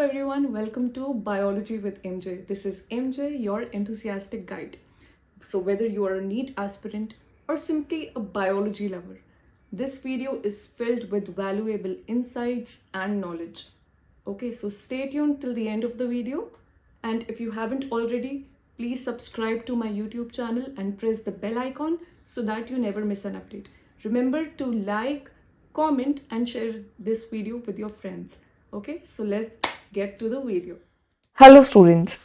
everyone, welcome to Biology with MJ. This is MJ, your enthusiastic guide. So whether you are a NEET aspirant or simply a biology lover, this video is filled with valuable insights and knowledge. Okay, so stay tuned till the end of the video, and if you haven't already, please subscribe to my YouTube channel and press the bell icon so that you never miss an update. Remember to like, comment and share this video with your friends. Okay, so let's get to the video. Hello students,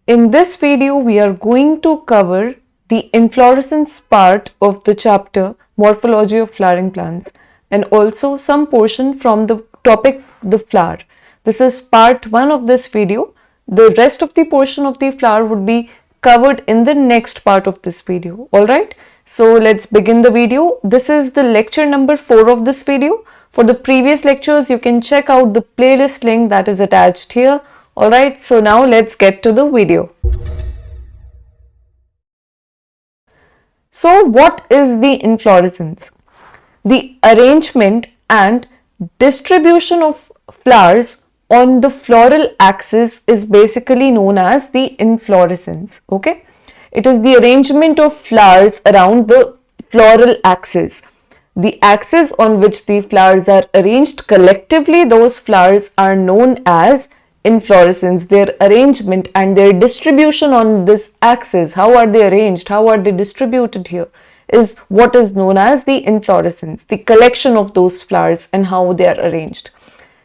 in this video we are going to cover the inflorescence part of the chapter Morphology of Flowering Plants and also some portion from the topic the flower. This is part 1 of this video. The rest of the portion of the flower would be covered in the next part of this video. Alright, so let's begin the video. This is the lecture number 4 of this video. For the previous lectures, you can check out the playlist link that is attached here. Alright, so now let's get to the video. So what is the inflorescence? The arrangement and distribution of flowers on the floral axis is basically known as the inflorescence. Okay, it is the arrangement of flowers around the floral axis. The axis on which the flowers are arranged collectively, those flowers are known as inflorescence. Their arrangement and their distribution on this axis, how are they arranged, how are they distributed here, is what is known as the inflorescence, the collection of those flowers and how they are arranged.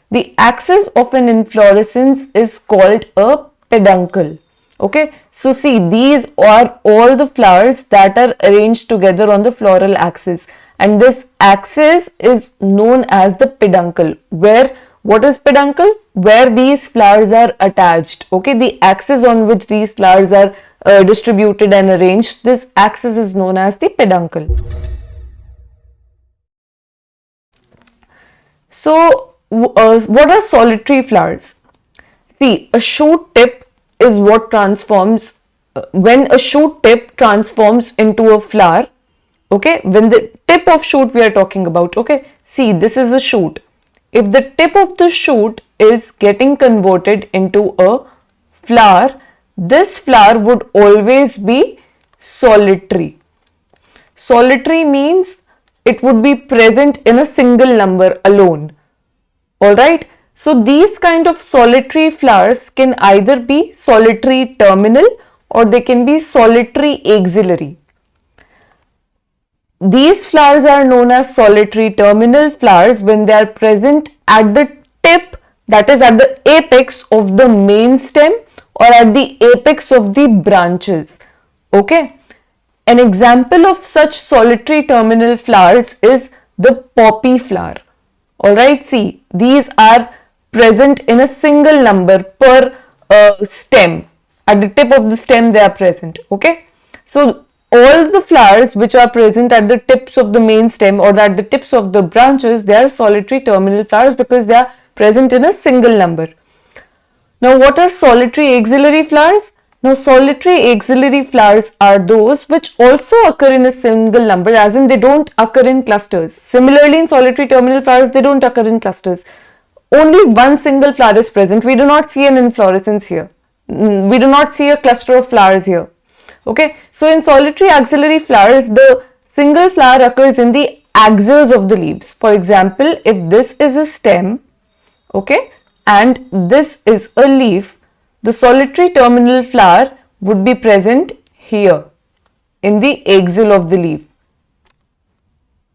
The axis of an inflorescence is called a peduncle. Okay, so see, these are all the flowers that are arranged together on the floral axis, and this axis is known as the peduncle. Where, what is peduncle? Where these flowers are attached. Okay, the axis on which these flowers are distributed and arranged, this axis is known as the peduncle. So what are solitary flowers? See, a shoot tip is what transforms, when a shoot tip transforms into a flower. Okay, when the tip of shoot we are talking about, okay, see, this is a shoot. If the tip of the shoot is getting converted into a flower, this flower would always be solitary. Solitary means it would be present in a single number alone. Alright, so these kind of solitary flowers can either be solitary terminal or they can be solitary axillary. These flowers are known as solitary terminal flowers when they are present at the tip, that is at the apex of the main stem or at the apex of the branches. Okay, an example of such solitary terminal flowers is the poppy flower. Alright, see, these are present in a single number per stem. At the tip of the stem they are present. Okay, so all the flowers which are present at the tips of the main stem or at the tips of the branches, they are solitary terminal flowers because they are present in a single number. Now what are solitary axillary flowers? Now solitary axillary flowers are those which also occur in a single number, as in they don't occur in clusters. Similarly, in solitary terminal flowers, they don't occur in clusters. Only one single flower is present. We do not see an inflorescence here. We do not see a cluster of flowers here. Okay, so in solitary axillary flowers, the single flower occurs in the axils of the leaves. For example, if this is a stem, okay, and this is a leaf, the solitary terminal flower would be present here in the axil of the leaf.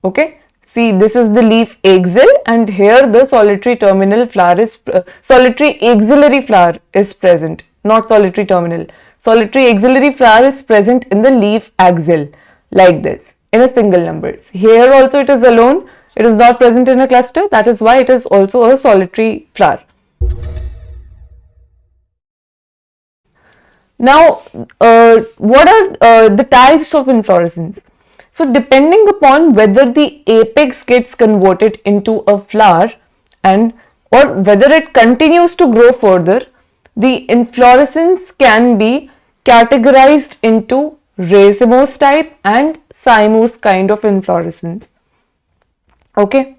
Okay, see, this is the leaf axil and here the solitary terminal flower is, solitary axillary flower is present, not solitary terminal. Solitary axillary flower is present in the leaf axil like this in a single number. Here also it is alone, it is not present in a cluster, that is why it is also a solitary flower. Now what are the types of inflorescence? So depending upon whether the apex gets converted into a flower and or whether it continues to grow further, the inflorescence can be categorized into Racemose type and Cymose kind of inflorescence. Okay,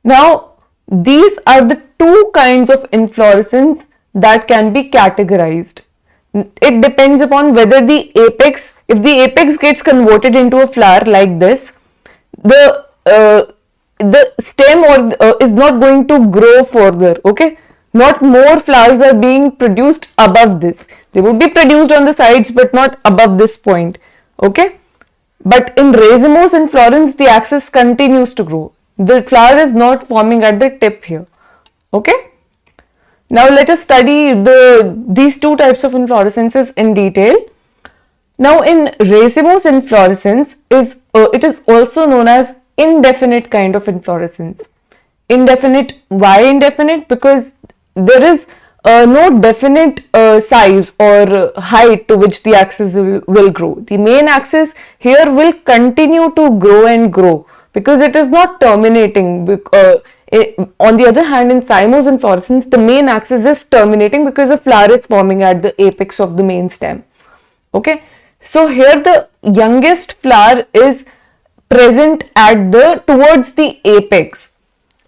now these are the two kinds of inflorescence that can be categorized. It depends upon whether if the apex gets converted into a flower like this, the stem is not going to grow further. Okay, not more flowers are being produced above this. They would be produced on the sides but not above this point. Okay, but in racemose inflorescence the axis continues to grow. The flower is not forming at the tip here. Okay, now let us study these two types of inflorescences in detail. Now in racemose inflorescence it is also known as indefinite kind of inflorescence. Indefinite, why indefinite? Because there is no definite size or height to which the axis will grow. The main axis here will continue to grow and grow because it is not terminating. On the other hand, in cymose inflorescence, the main axis is terminating because a flower is forming at the apex of the main stem. Okay, so here the youngest flower is present at towards the apex,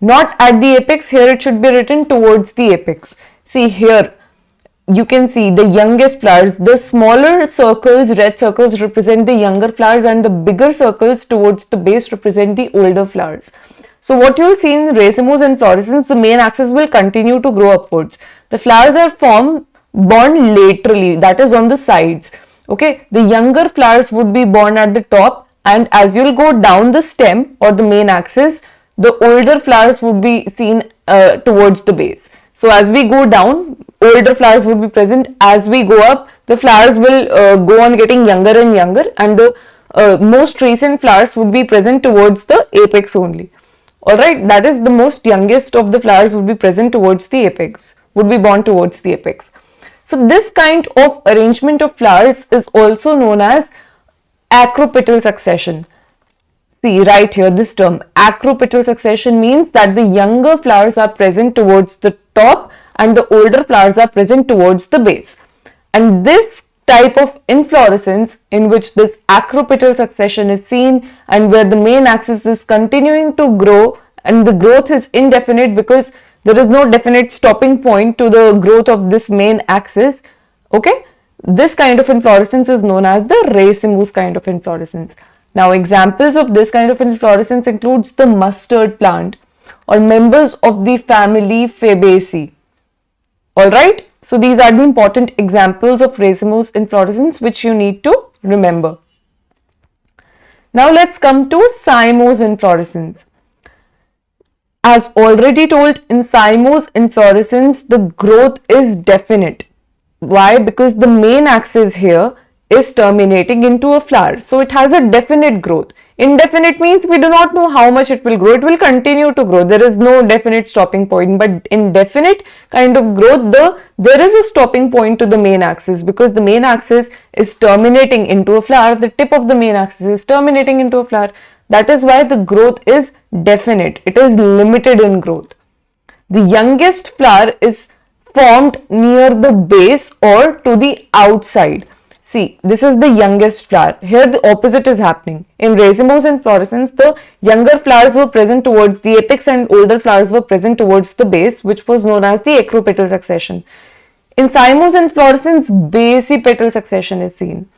not at the apex. Here it should be written towards the apex. See here, you can see the youngest flowers. The smaller circles, red circles, represent the younger flowers, and the bigger circles towards the base represent the older flowers. So what you will see in racemose inflorescence, the main axis will continue to grow upwards. The flowers are born laterally, that is on the sides. Okay, the younger flowers would be born at the top, and as you will go down the stem or the main axis, the older flowers would be seen towards the base. So as we go down, older flowers would be present. As we go up, the flowers will go on getting younger and younger, and the most recent flowers would be present towards the apex only. Alright, that is the most youngest of the flowers would be present towards the apex, would be born towards the apex. So this kind of arrangement of flowers is also known as acropetal succession. See right here, this term acropetal succession means that the younger flowers are present towards the top and the older flowers are present towards the base. And this type of inflorescence in which this acropetal succession is seen and where the main axis is continuing to grow and the growth is indefinite because there is no definite stopping point to the growth of this main axis. Okay, this kind of inflorescence is known as the racemose kind of inflorescence. Now examples of this kind of inflorescence includes the mustard plant or members of the family Fabaceae. Alright, so these are the important examples of racemose inflorescence which you need to remember. Now let's come to cymose inflorescence. As already told, in cymose inflorescence the growth is definite. Why? Because the main axis here is terminating into a flower, so it has a definite growth. Indefinite means we do not know how much it will grow. It will continue to grow. There is no definite stopping point. But in definite kind of growth, there is a stopping point to the main axis because the main axis is terminating into a flower. The tip of the main axis is terminating into a flower. That is why the growth is definite. It is limited in growth. The youngest flower is formed near the base or to the outside. See, this is the youngest flower. Here the opposite is happening. In racemose inflorescence, the younger flowers were present towards the apex and older flowers were present towards the base, which was known as the acropetal succession. In cymose inflorescence, basipetal succession is seen.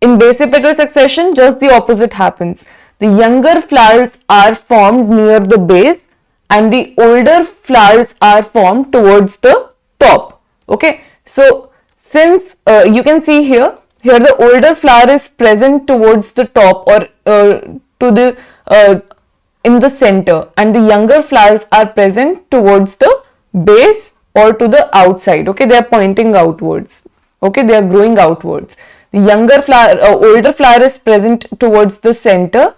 In basipetal succession, just the opposite happens. The younger flowers are formed near the base and the older flowers are formed towards the top. Okay, so since you can see here the older flower is present towards the top or in the center, and the younger flowers are present towards the base or to the outside. Okay, they are pointing outwards. Okay, they are growing outwards. The older flower is present towards the center.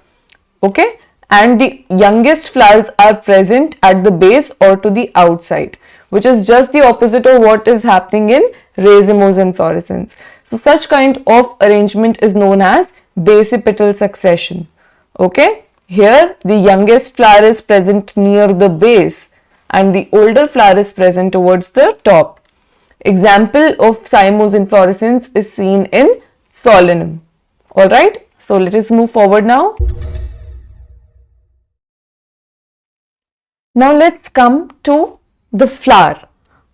Okay, and the youngest flowers are present at the base or to the outside, which is just the opposite of what is happening in racemose inflorescence. So such kind of arrangement is known as basipetal succession. Okay, here the youngest flower is present near the base and the older flower is present towards the top. Example of cymose inflorescence is seen in solanum. Alright, so let us move forward now. Now let's come to the flower.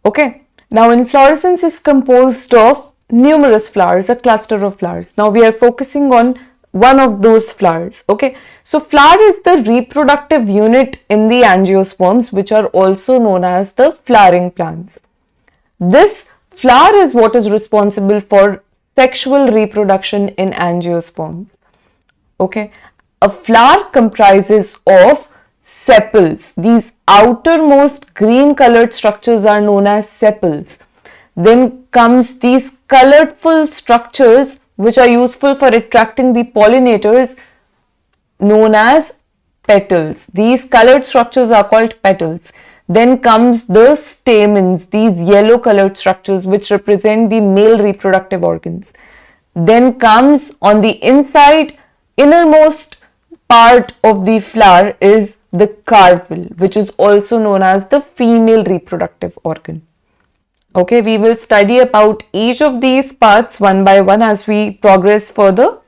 Okay. Now inflorescence is composed of numerous flowers, a cluster of flowers. Now we are focusing on one of those flowers. Okay. So flower is the reproductive unit in the angiosperms, which are also known as the flowering plants. This flower is what is responsible for sexual reproduction in angiosperms. Okay. A flower comprises of sepals. These outermost green colored structures are known as sepals. Then comes these colorful structures which are useful for attracting the pollinators, known as petals. These colored structures are called petals. Then comes the stamens, these yellow colored structures which represent the male reproductive organs. Then comes on the inside, innermost part of the flower is the carpel, which is also known as the female reproductive organ. Okay, we will study about each of these parts one by one as we progress further.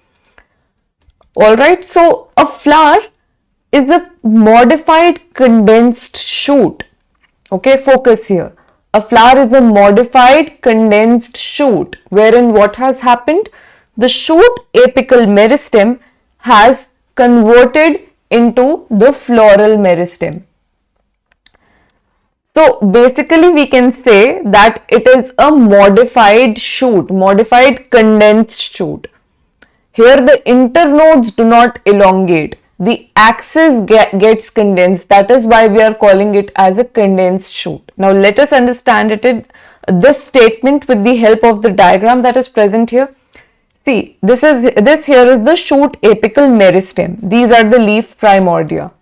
Alright, so a flower is a modified condensed shoot. Okay, focus here. A flower is a modified condensed shoot wherein what has happened? The shoot apical meristem has converted into the floral meristem. So basically we can say that it is a modified shoot, modified condensed shoot. Here the internodes do not elongate. The axis gets condensed. That is why we are calling it as a condensed shoot. Now let us understand this statement with the help of the diagram that is present here. See, this here is the shoot apical meristem. These are the leaf primordia.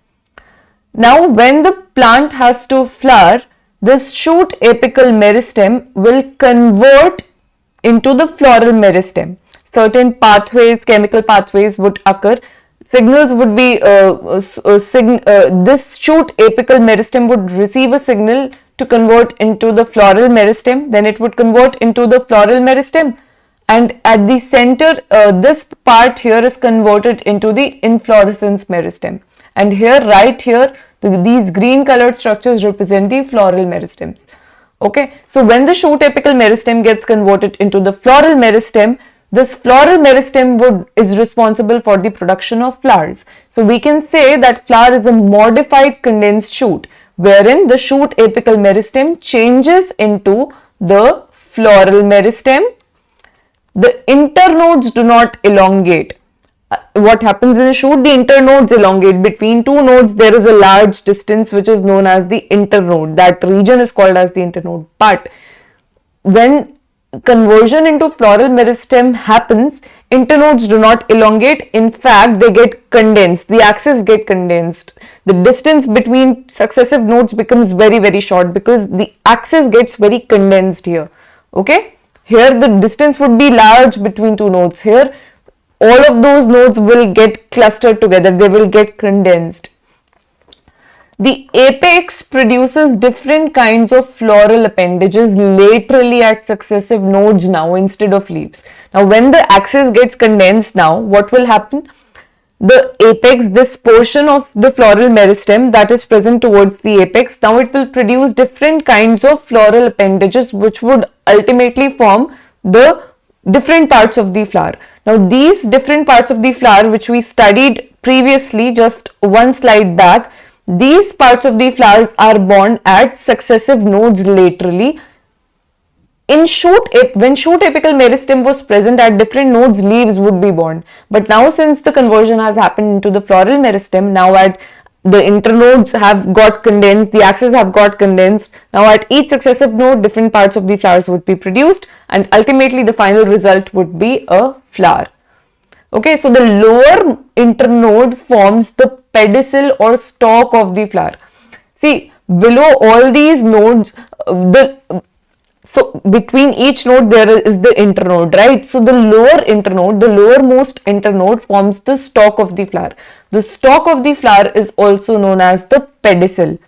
Now when the plant has to flower, this shoot apical meristem will convert into the floral meristem. Certain pathways, chemical pathways would occur. Signals would be, this shoot apical meristem would receive a signal to convert into the floral meristem. Then it would convert into the floral meristem. And at the center, this part here is converted into the inflorescence meristem. And here, right here, these green colored structures represent the floral meristems. Okay, so when the shoot apical meristem gets converted into the floral meristem, this floral meristem is responsible for the production of flowers. So we can say that flower is a modified condensed shoot, wherein the shoot apical meristem changes into the floral meristem. The internodes do not elongate. What happens in a shoot? The internodes elongate. Between two nodes, there is a large distance which is known as the internode. That region is called as the internode. But when conversion into floral meristem happens, internodes do not elongate. In fact, they get condensed. The axes get condensed. The distance between successive nodes becomes very, very short because the axis gets very condensed here. Okay. Here the distance would be large between two nodes. Here all of those nodes will get clustered together. They will get condensed. The apex produces different kinds of floral appendages laterally at successive nodes now instead of leaves. Now when the axis gets condensed now, what will happen? The apex, this portion of the floral meristem that is present towards the apex, now it will produce different kinds of floral appendages which would ultimately form the different parts of the flower. Now these different parts of the flower which we studied previously just one slide back, these parts of the flowers are born at successive nodes laterally. When shoot apical meristem was present at different nodes, leaves would be born. But now since the conversion has happened into the floral meristem, now at the internodes have got condensed, the axes have got condensed. Now at each successive node, different parts of the flowers would be produced and ultimately the final result would be a flower. Okay, so the lower internode forms the pedicel or stalk of the flower. See, below all these nodes, so between each node there is the internode, right? So the lower internode, the lowermost internode forms the stalk of the flower. The stalk of the flower is also known as the pedicel.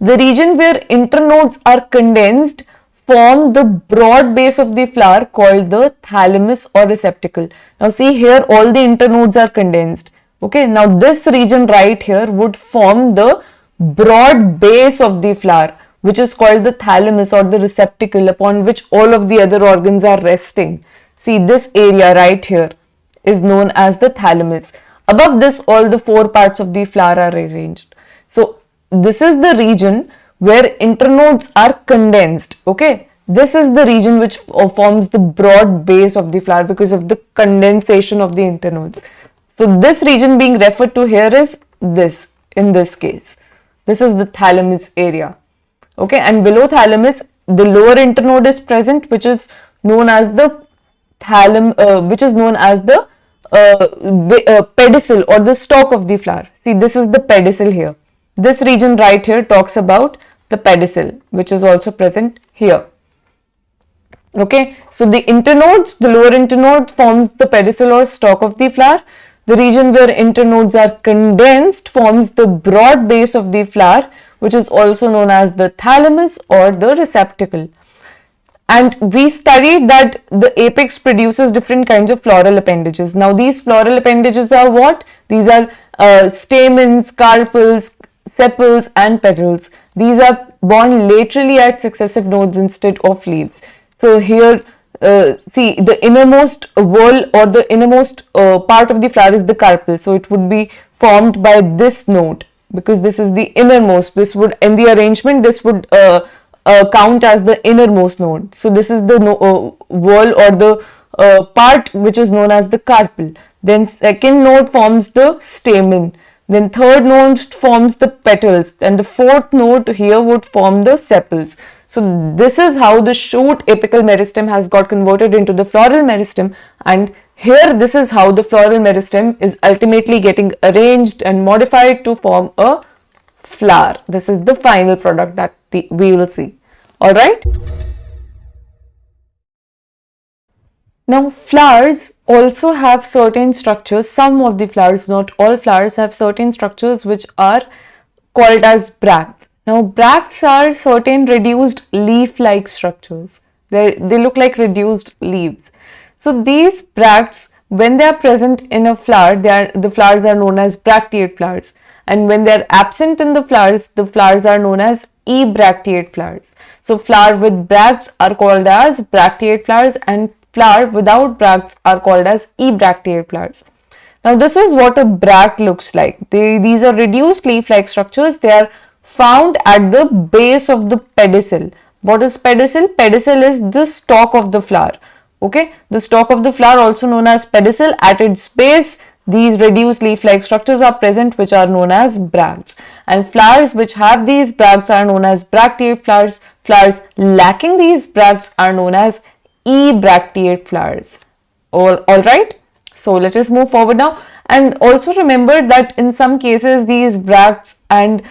The region where internodes are condensed form the broad base of the flower called the thalamus or receptacle. Now see here all the internodes are condensed. Okay, now this region right here would form the broad base of the flower, which is called the thalamus or the receptacle upon which all of the other organs are resting. See, this area right here is known as the thalamus. Above this, all the four parts of the flower are arranged. So this is the region where internodes are condensed. Okay, this is the region which forms the broad base of the flower because of the condensation of the internodes. So this region being referred to here is this, in this case. This is the thalamus area. Okay, and below thalamus, the lower internode is present, which is known as the pedicel or the stalk of the flower. See, this is the pedicel here. This region right here talks about the pedicel, which is also present here. Okay, so the internodes, the lower internode forms the pedicel or stalk of the flower. The region where internodes are condensed forms the broad base of the flower, which is also known as the thalamus or the receptacle. And we studied that the apex produces different kinds of floral appendages. Now these floral appendages are what? These are stamens, carpels, sepals and petals. These are borne laterally at successive nodes instead of leaves. So here see, the innermost whorl or the innermost part of the flower is the carpel. So it would be formed by this node because this is the innermost. This would, in the arrangement, this would count as the innermost node. So this is the whorl or the part which is known as the carpel. Then second node forms the stamen. Then third node forms the petals, and the fourth node here would form the sepals. So this is how the shoot apical meristem has got converted into the floral meristem, and here this is how the floral meristem is ultimately getting arranged and modified to form a flower. This is the final product that we will see. Alright. Now flowers also have certain structures. Some of the flowers, not all flowers, have certain structures which are called as bracts. Now bracts are certain reduced leaf-like structures. They look like reduced leaves. So these bracts, when they are present in a flower, the flowers are known as bracteate flowers. And when they are absent in the flowers are known as ebracteate flowers. So flower with bracts are called as bracteate flowers, and flower without bracts are called as ebracteate flowers. Now this is what a bract looks like. These are reduced leaf-like structures. They are found at the base of the pedicel. What is pedicel? Pedicel is the stalk of the flower. Okay, the stalk of the flower, also known as pedicel. At its base, these reduced leaf-like structures are present, which are known as bracts. And flowers which have these bracts are known as bracteate flowers. Flowers lacking these bracts are known as ebracteate flowers. All right. So let us move forward now, and also remember that in some cases these bracts are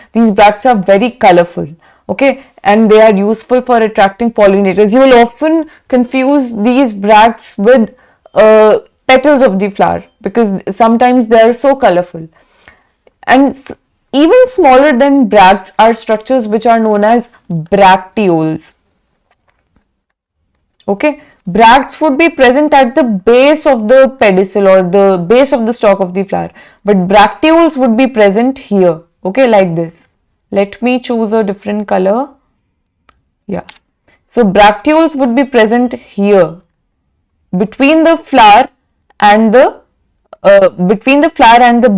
very colorful. Okay, and they are useful for attracting pollinators. You will often confuse these bracts with petals of the flower because sometimes they are so colorful. And even smaller than bracts are structures which are known as bracteoles. Okay, bracts would be present at the base of the pedicel or the base of the stalk of the flower, but bracteoles would be present here. Okay, like this. Let me choose a different color. Yeah. So bracteoles would be present here between the flower and the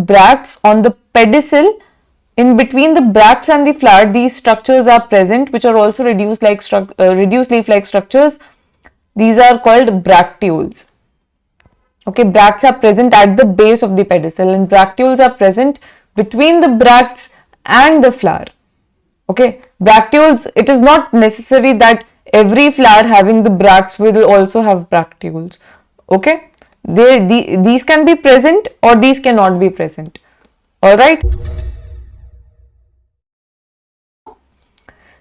bracts on the pedicel. In between the bracts and the flower, these structures are present, which are also reduced leaf-like structures. These are called bracteoles. Okay, bracts are present at the base of the pedicel, and bracteoles are present between the bracts and the flower. Okay, bracteoles, it is not necessary that every flower having the bracts will also have bracteoles. Okay, these can be present or these cannot be present. Alright.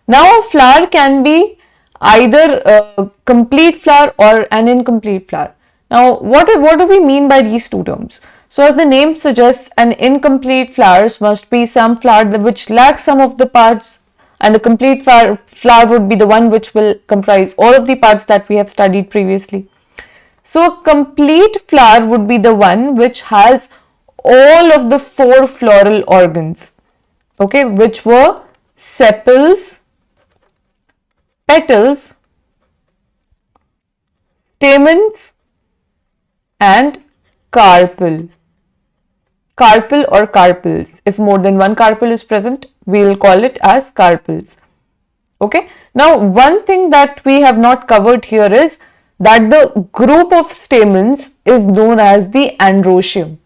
Now a flower can be either a complete flower or an incomplete flower. Now what do we mean by these two terms? So as the name suggests, an incomplete flowers must be some flower which lacks some of the parts, and a complete flower would be the one which will comprise all of the parts that we have studied previously. So a complete flower would be the one which has all of the four floral organs, okay, which were sepals, petals, stamens, and carpel. Carpel or carpels. If more than one carpel is present, we will call it as carpels. Okay. Now, one thing that we have not covered here is that the group of stamens is known as the androecium.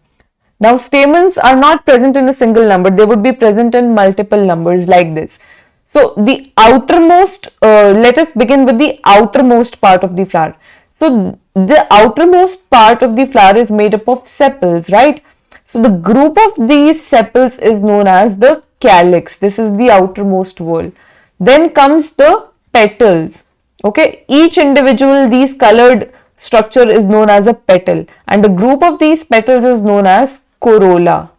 Now, stamens are not present in a single number. They would be present in multiple numbers like this. So, the outermost, let us begin with the outermost part of the flower. So, the outermost part of the flower is made up of sepals, right? So, the group of these sepals is known as the calyx. This is the outermost wall. Then comes the petals. Okay, each individual, these colored structure is known as a petal, and the group of these petals is known as corolla.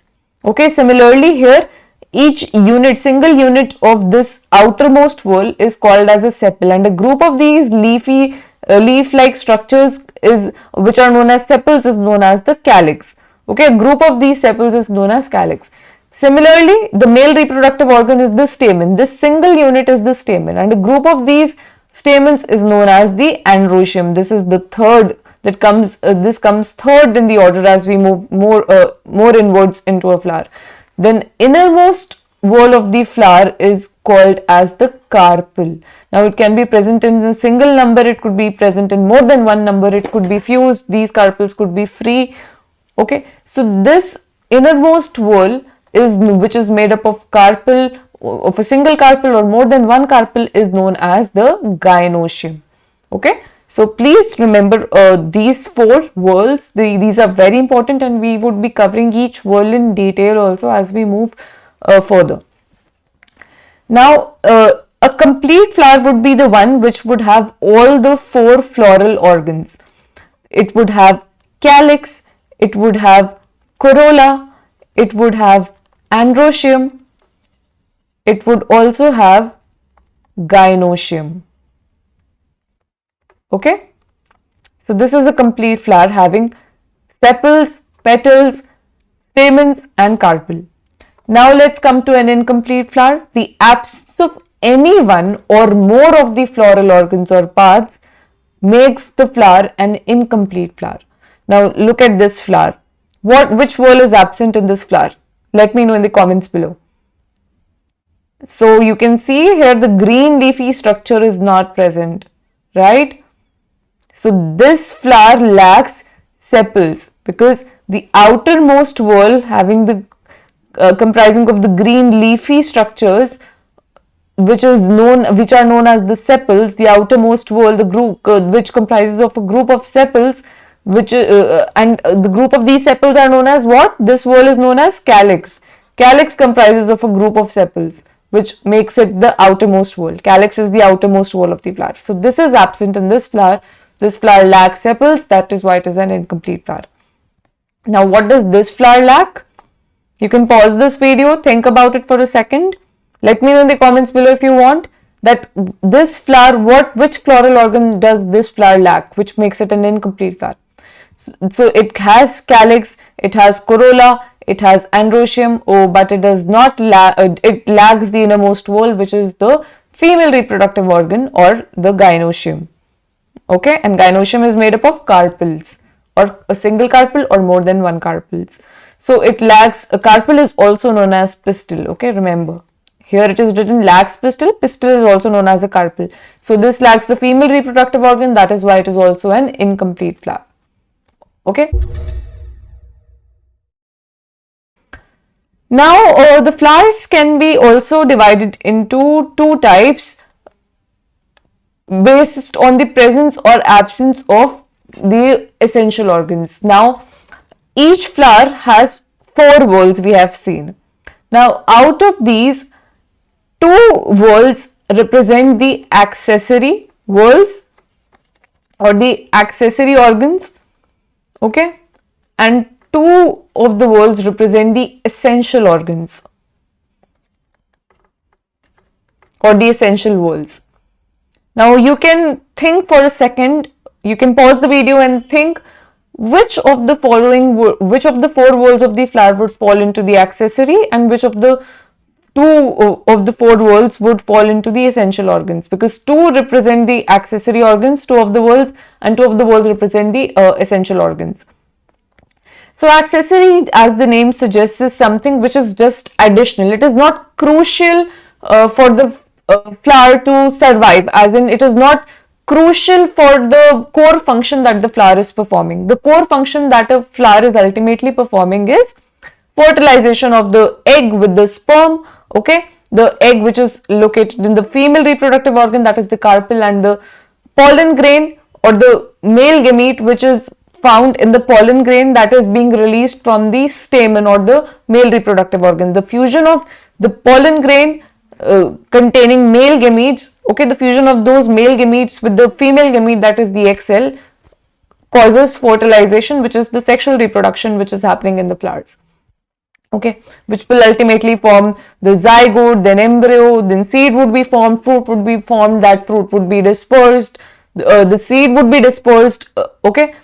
Okay, similarly here, each unit, single unit of this outermost wall is called as a sepal, and a group of these leaf-like structures is which are known as sepals is known as the calyx. Okay, a group of these sepals is known as calyx. Similarly, the male reproductive organ is the stamen. This single unit is the stamen, and a group of these stamens is known as the androecium. This is the third that comes. This comes third in the order as we move more inwards into a flower. Then innermost wall of the flower is called as the carpel. Now it can be present in a single number. It could be present in more than one number. It could be fused. These carpels could be free. Okay, so this innermost wall is which is made up of carpel, of a single carpel or more than one carpel, is known as the gynoecium. Okay, so please remember these four whorls. These are very important, and we would be covering each whorl in detail also as we move further. Now, a complete flower would be the one which would have all the four floral organs. It would have calyx, it would have corolla, it would have androecium, it would also have gynoecium. Okay, so this is a complete flower having sepals, petals, stamens and carpel. Now let's come to an incomplete flower. The absence of any one or more of the floral organs or parts makes the flower an incomplete flower. Now look at this flower. Which whorl is absent in this flower? Let me know in the comments below. So you can see here the green leafy structure is not present, right? So this flower lacks sepals because the outermost whorl having the comprising of the green leafy structures which are known as the sepals, the outermost whorl, the group which comprises of a group of sepals, which and the group of these sepals are known as what? This whorl is known as calyx. Calyx comprises of a group of sepals, which makes it the outermost whorl. Calyx is the outermost whorl of the flower. So this is absent in this flower. This flower lacks sepals. That is why it is an incomplete flower. Now, what does this flower lack? You can pause this video, think about it for a second. Let me know in the comments below if you want that this flower, which floral organ does this flower lack, which makes it an incomplete flower. So it has calyx, it has corolla, it has androecium, but it does not it lacks the innermost whorl, which is the female reproductive organ or the gynoecium. Okay, and gynoecium is made up of carpels, or a single carpel or more than one carpels. So it lacks, a carpel is also known as pistil. Okay, remember. Here it is written lacks pistil. Pistil is also known as a carpel. So this lacks the female reproductive organ. That is why it is also an incomplete flower. Okay. Now the flowers can be also divided into two types based on the presence or absence of the essential organs. Now each flower has four whorls we have seen. Now out of these, two whorls represent the accessory whorls or the accessory organs, okay, and two of the whorls represent the essential organs or the essential whorls. Now you can think for a second, you can pause the video and think which of the four whorls of the flower would fall into the accessory and which of the of the four whorls would fall into the essential organs, because two represent the accessory organs, two of the whorls, and two of the whorls represent the essential organs. So accessory, as the name suggests, is something which is just additional. It is not crucial for the flower to survive, as in it is not crucial for the core function that the flower is performing. The core function that a flower is ultimately performing is fertilization of the egg with the sperm, okay? The egg which is located in the female reproductive organ, that is the carpel, and the pollen grain or the male gamete which is found in the pollen grain that is being released from the stamen or the male reproductive organ. The fusion of the pollen grain containing male gametes, okay, the fusion of those male gametes with the female gamete, that is the egg cell, causes fertilization, which is the sexual reproduction which is happening in the flowers. Okay, which will ultimately form the zygote, then embryo, then seed would be formed, fruit would be formed, that fruit would be dispersed, the seed would be dispersed, okay,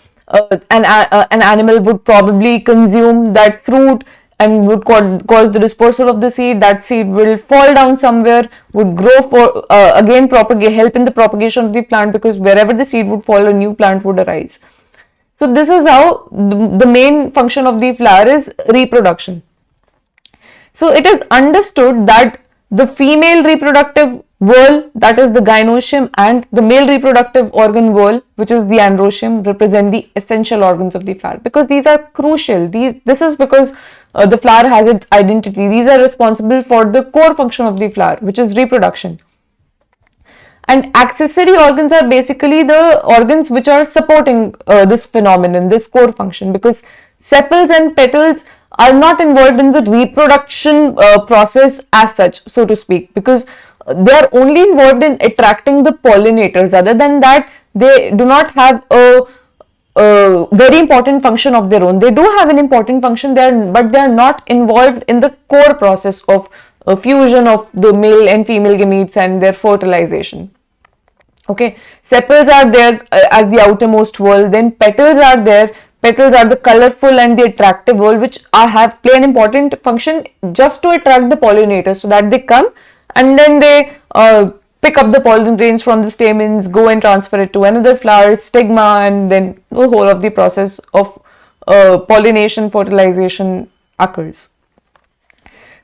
an animal would probably consume that fruit and would cause the dispersal of the seed. That seed will fall down somewhere, would grow for again help in the propagation of the plant, because wherever the seed would fall, a new plant would arise. So this is how the main function of the flower is reproduction. So it is understood that the female reproductive whorl, that is the gynoecium, and the male reproductive organ whorl, which is the androecium, represent the essential organs of the flower, because these are crucial. This is because the flower has its identity. These are responsible for the core function of the flower, which is reproduction. And accessory organs are basically the organs which are supporting this phenomenon, this core function, because sepals and petals are not involved in the reproduction process as such, so to speak, because they are only involved in attracting the pollinators. Other than that, they do not have a very important function of their own. They do have an important function there, but they are not involved in the core process of fusion of the male and female gametes and their fertilization. Okay, sepals are there as the outermost whorl, then petals are there. Petals are the colorful and the attractive whorl, which play an important function just to attract the pollinators, so that they come and then they pick up the pollen grains from the stamens, go and transfer it to another flower, stigma, and then the whole of the process of pollination, fertilization occurs.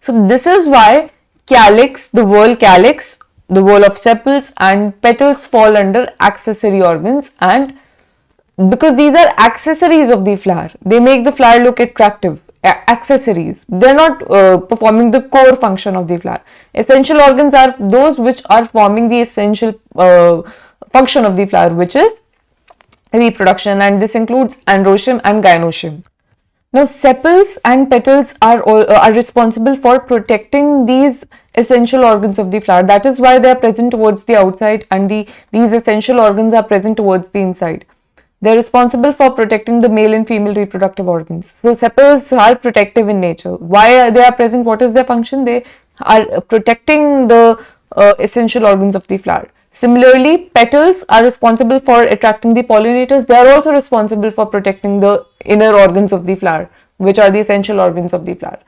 So this is why calyx, the whorl of sepals and petals fall under accessory organs, and because these are accessories of the flower, they make the flower look attractive. Accessories, they're not performing the core function of the flower. Essential organs are those which are forming the essential function of the flower, which is reproduction, and this includes androecium and gynoecium. Now, sepals and petals are responsible for protecting these essential organs of the flower. That is why they are present towards the outside, and these essential organs are present towards the inside. They are responsible for protecting the male and female reproductive organs. So sepals are protective in nature. Why they are present? What is their function? They are protecting the essential organs of the flower. Similarly, petals are responsible for attracting the pollinators. They are also responsible for protecting the inner organs of the flower, which are the essential organs of the flower.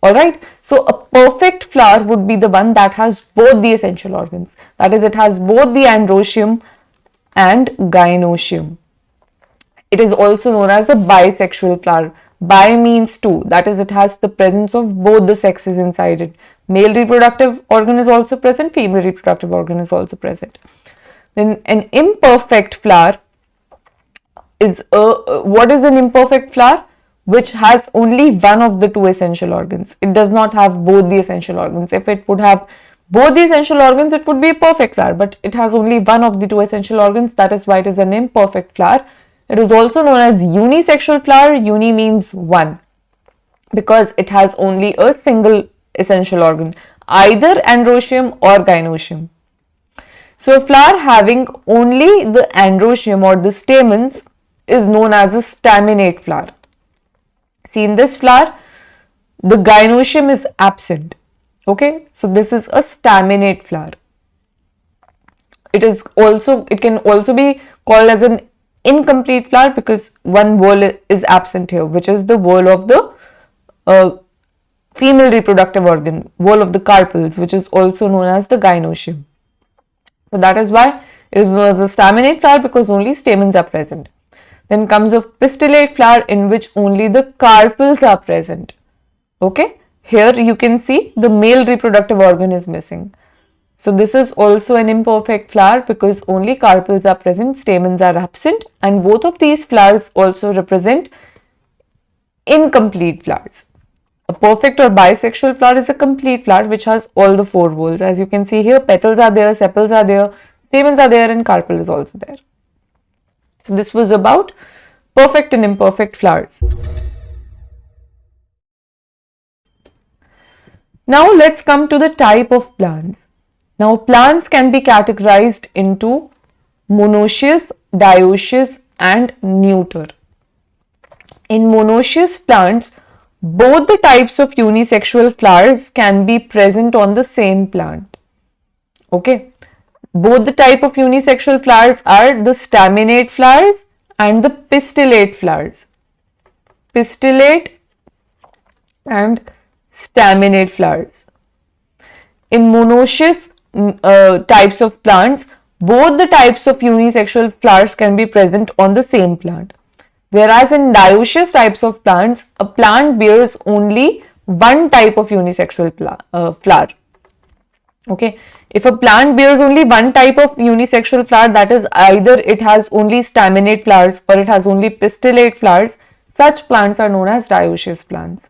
Alright, so a perfect flower would be the one that has both the essential organs. That is, it has both the androecium and gynoecium. It is also known as a bisexual flower. Bi means two, that is, it has the presence of both the sexes inside it. Male reproductive organ is also present, female reproductive organ is also present. Then an imperfect flower is what is an imperfect flower? Which has only one of the two essential organs. It does not have both the essential organs. If it would have both the essential organs, it would be a perfect flower, but it has only one of the two essential organs. That is why it is an imperfect flower. It is also known as unisexual flower. Uni means one, because it has only a single essential organ, either androecium or gynoecium. So a flower having only the androecium or the stamens is known as a staminate flower. See, in this flower, the gynoecium is absent. Okay, so this is a staminate flower. It can also be called as an incomplete flower because one whorl is absent here, which is the whorl of the female reproductive organ, wall of the carpels, which is also known as the gynoecium. So that is why it is known as a staminate flower, because only stamens are present. Then comes a pistillate flower in which only the carpels are present. Okay, here you can see the male reproductive organ is missing. So this is also an imperfect flower because only carpels are present, stamens are absent, and both of these flowers also represent incomplete flowers. A perfect or bisexual flower is a complete flower which has all the four whorls. As you can see here, petals are there, sepals are there, stamens are there, and carpel is also there. So this was about perfect and imperfect flowers. Now let's come to the type of plants. Now plants can be categorized into monoecious, dioecious and neuter. In monoecious plants, both the types of unisexual flowers can be present on the same plant. Okay. Both the type of unisexual flowers are the staminate flowers and the pistillate flowers. Pistillate and staminate flowers. In monoecious types of plants, both the types of unisexual flowers can be present on the same plant. Whereas in dioecious types of plants, a plant bears only one type of unisexual flower. Okay, if a plant bears only one type of unisexual flower, that is either it has only staminate flowers or it has only pistillate flowers, such plants are known as dioecious plants.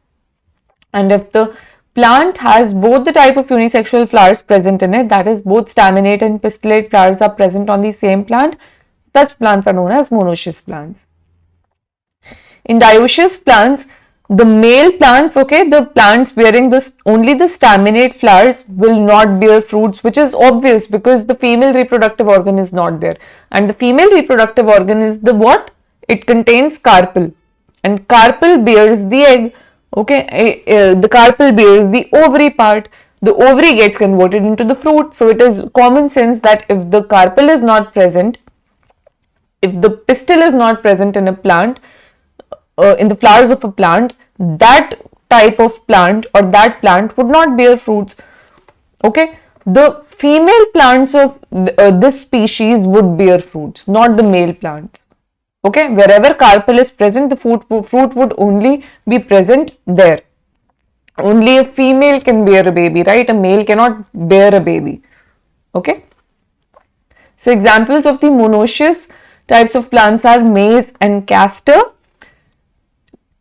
And if the plant has both the type of unisexual flowers present in it, that is both staminate and pistillate flowers are present on the same plant, such plants are known as monoecious plants. In dioecious plants, the male plants, okay, the plants bearing this only the staminate flowers will not bear fruits, which is obvious because the female reproductive organ is not there. And the female reproductive organ is the what? It contains carpel, and carpel bears the egg. Okay, the carpel bears the ovary part. The ovary gets converted into the fruit. So it is common sense that if the carpel is not present, if the pistil is not present in a plant, in the flowers of a plant, that type of plant or that plant would not bear fruits. Okay, the female plants of this species would bear fruits, not the male plants. Okay, wherever carpel is present, the fruit would only be present there. Only a female can bear a baby, right? A male cannot bear a baby. Okay, so examples of the monoecious types of plants are maize and castor.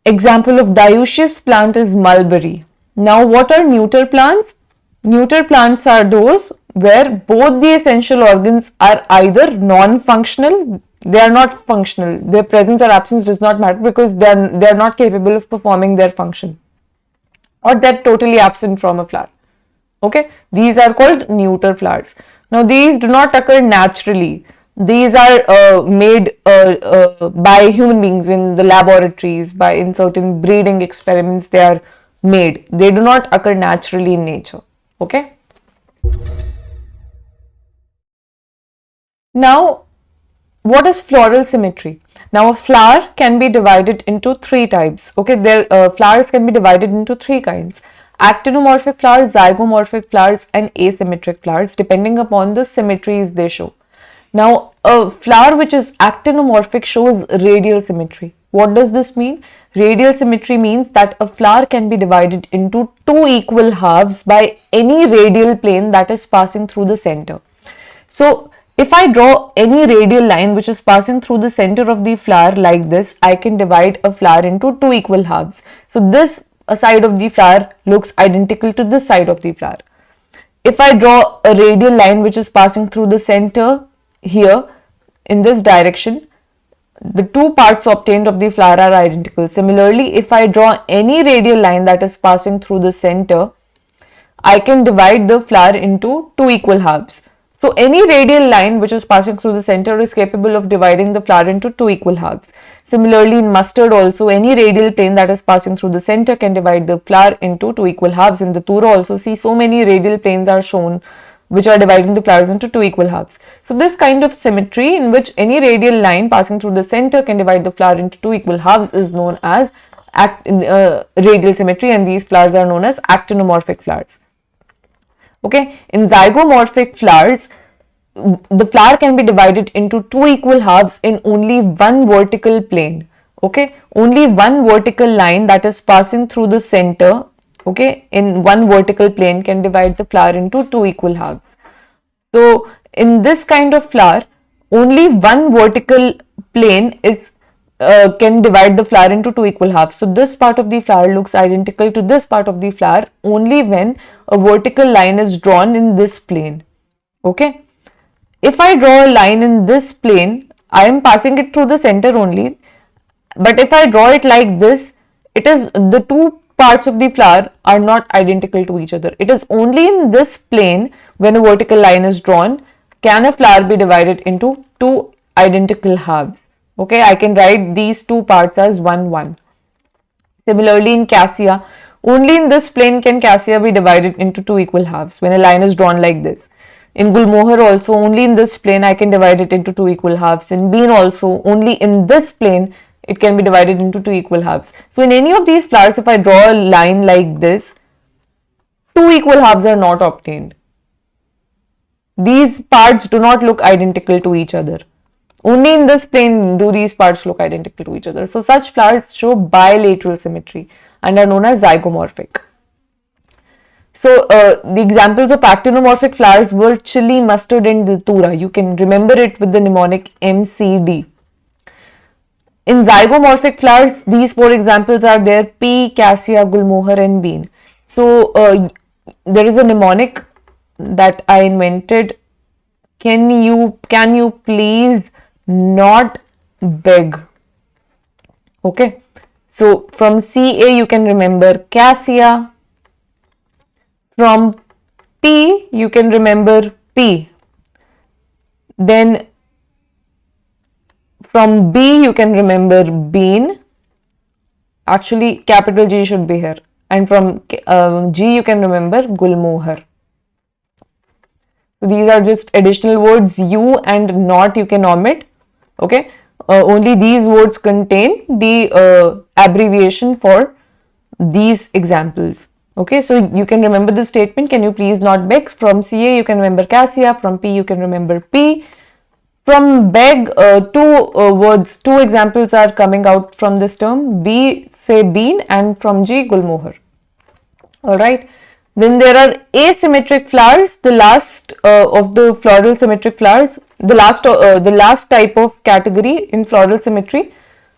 Example of dioecious plant is mulberry. Now, what are neuter plants? Neuter plants are those where both the essential organs are either non-functional, they are not functional, their presence or absence does not matter because they are not capable of performing their function, or they're totally absent from a flower. Okay, these are called neuter flowers. Now, these do not occur naturally. These are made by human beings in the laboratories, in certain breeding experiments they are made. They do not occur naturally in nature. Okay. Now, what is floral symmetry? Now, a flower can be divided into three types. Okay, flowers can be divided into three kinds: actinomorphic flowers, zygomorphic flowers, and asymmetric flowers, depending upon the symmetries they show. Now, a flower which is actinomorphic shows radial symmetry. What does this mean? Radial symmetry means that a flower can be divided into two equal halves by any radial plane that is passing through the center. So, if I draw any radial line which is passing through the center of the flower like this, I can divide a flower into two equal halves. So, this side of the flower looks identical to this side of the flower. If I draw a radial line which is passing through the center here in this direction, the two parts obtained of the flower are identical. Similarly, if I draw any radial line that is passing through the center, I can divide the flower into two equal halves. So any radial line which is passing through the center is capable of dividing the flower into two equal halves. Similarly, in mustard also, any radial plane that is passing through the center can divide the flower into two equal halves. In the Datura also, see, so many radial planes are shown which are dividing the flowers into two equal halves. So this kind of symmetry in which any radial line passing through the center can divide the flower into two equal halves is known as radial symmetry, and these flowers are known as actinomorphic flowers. Okay, in zygomorphic flowers, the flower can be divided into two equal halves in only one vertical plane. Okay, only one vertical line that is passing through the center, okay, in one vertical plane can divide the flower into two equal halves. So in this kind of flower, only one vertical plane is can divide the flower into two equal halves. So this part of the flower looks identical to this part of the flower only when a vertical line is drawn in this plane. Okay. If I draw a line in this plane, I am passing it through the center only. But if I draw it like this, it is the two parts of the flower are not identical to each other. It is only in this plane when a vertical line is drawn can a flower be divided into two identical halves. Okay, I can write these two parts as 1, 1. Similarly, in cassia, only in this plane can cassia be divided into two equal halves when a line is drawn like this. In gulmohar also, only in this plane I can divide it into two equal halves. In bean also, only in this plane it can be divided into two equal halves. So in any of these flowers, if I draw a line like this, two equal halves are not obtained. These parts do not look identical to each other. Only in this plane do these parts look identical to each other. So such flowers show bilateral symmetry and are known as zygomorphic. So the examples of actinomorphic flowers were chili, mustard and datura. You can remember it with the mnemonic MCD. In zygomorphic flowers, these four examples are there: pea, cassia, gulmohar and bean. So there is a mnemonic that I invented. Can you please not beg? Okay, so from CA you can remember cassia, from P you can remember P, then from B you can remember bean, actually capital G should be here, and from G you can remember gulmohar. So these are just additional words. U and not you can omit. Okay, only these words contain the abbreviation for these examples. Okay, so you can remember the statement, can you please not beg? From CA you can remember cassia, from P you can remember P. From beg, two examples are coming out from this term. B, say bean, and from G, gulmohar. Alright. Then there are asymmetric flowers, the last of the floral symmetric flowers, the last type of category in floral symmetry.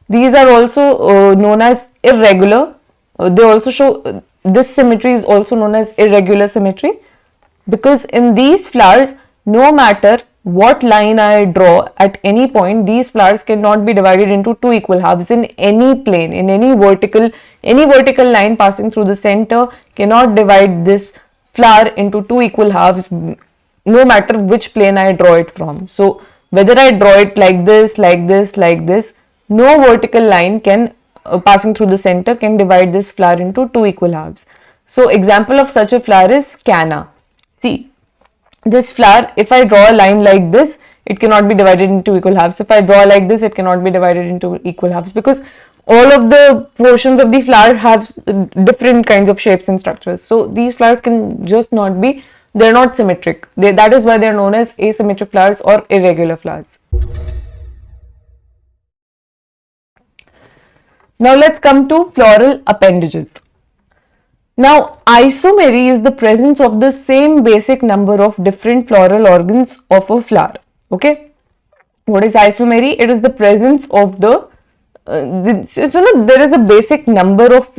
These are also known as irregular. They also show, this symmetry is also known as irregular symmetry, because in these flowers, no matter what line I draw at any point, these flowers cannot be divided into two equal halves in any plane, in any vertical line passing through the center cannot divide this flower into two equal halves, no matter which plane I draw it from. So whether I draw it like this, no vertical line can passing through the center can divide this flower into two equal halves. So example of such a flower is canna. See, this flower, if I draw a line like this, it cannot be divided into equal halves. If I draw like this, it cannot be divided into equal halves, because all of the portions of the flower have different kinds of shapes and structures. So these flowers can just not be, they're not symmetric. That is why they're known as asymmetric flowers or irregular flowers. Now let's come to floral appendages. Now, isomery is the presence of the same basic number of different floral organs of a flower. Okay, what is isomery? It is the presence of there is a basic number of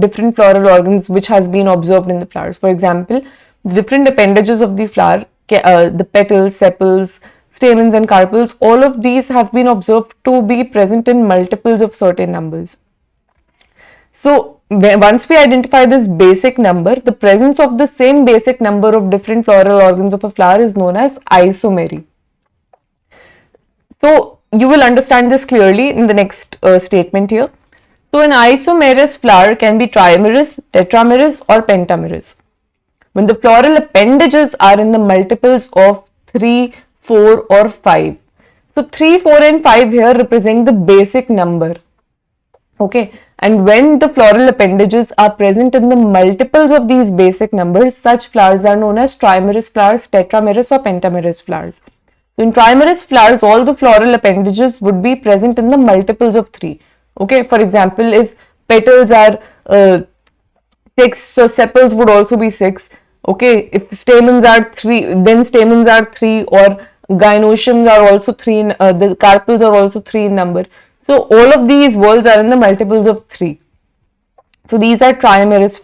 different floral organs which has been observed in the flowers. For example, the different appendages of the flower, the petals, sepals, stamens and carpels, all of these have been observed to be present in multiples of certain numbers. So once we identify this basic number, the presence of the same basic number of different floral organs of a flower is known as isomery. So you will understand this clearly in the next statement here. So an isomerous flower can be trimerous, tetramerous or pentamerous when the floral appendages are in the multiples of 3, 4 or 5. So 3, 4 and 5 here represent the basic number. Okay, And when the floral appendages are present in the multiples of these basic numbers, such flowers are known as trimerous flowers, tetramerous or pentamerous flowers. So in trimerous flowers, all the floral appendages would be present in the multiples of 3. Okay, for example, if petals are 6, so sepals would also be 6. Okay, if stamens are 3, then stamens are 3, or gynoeciums are also 3, the carpels are also 3 in number. So all of these whorls are in the multiples of 3. So these are trimerous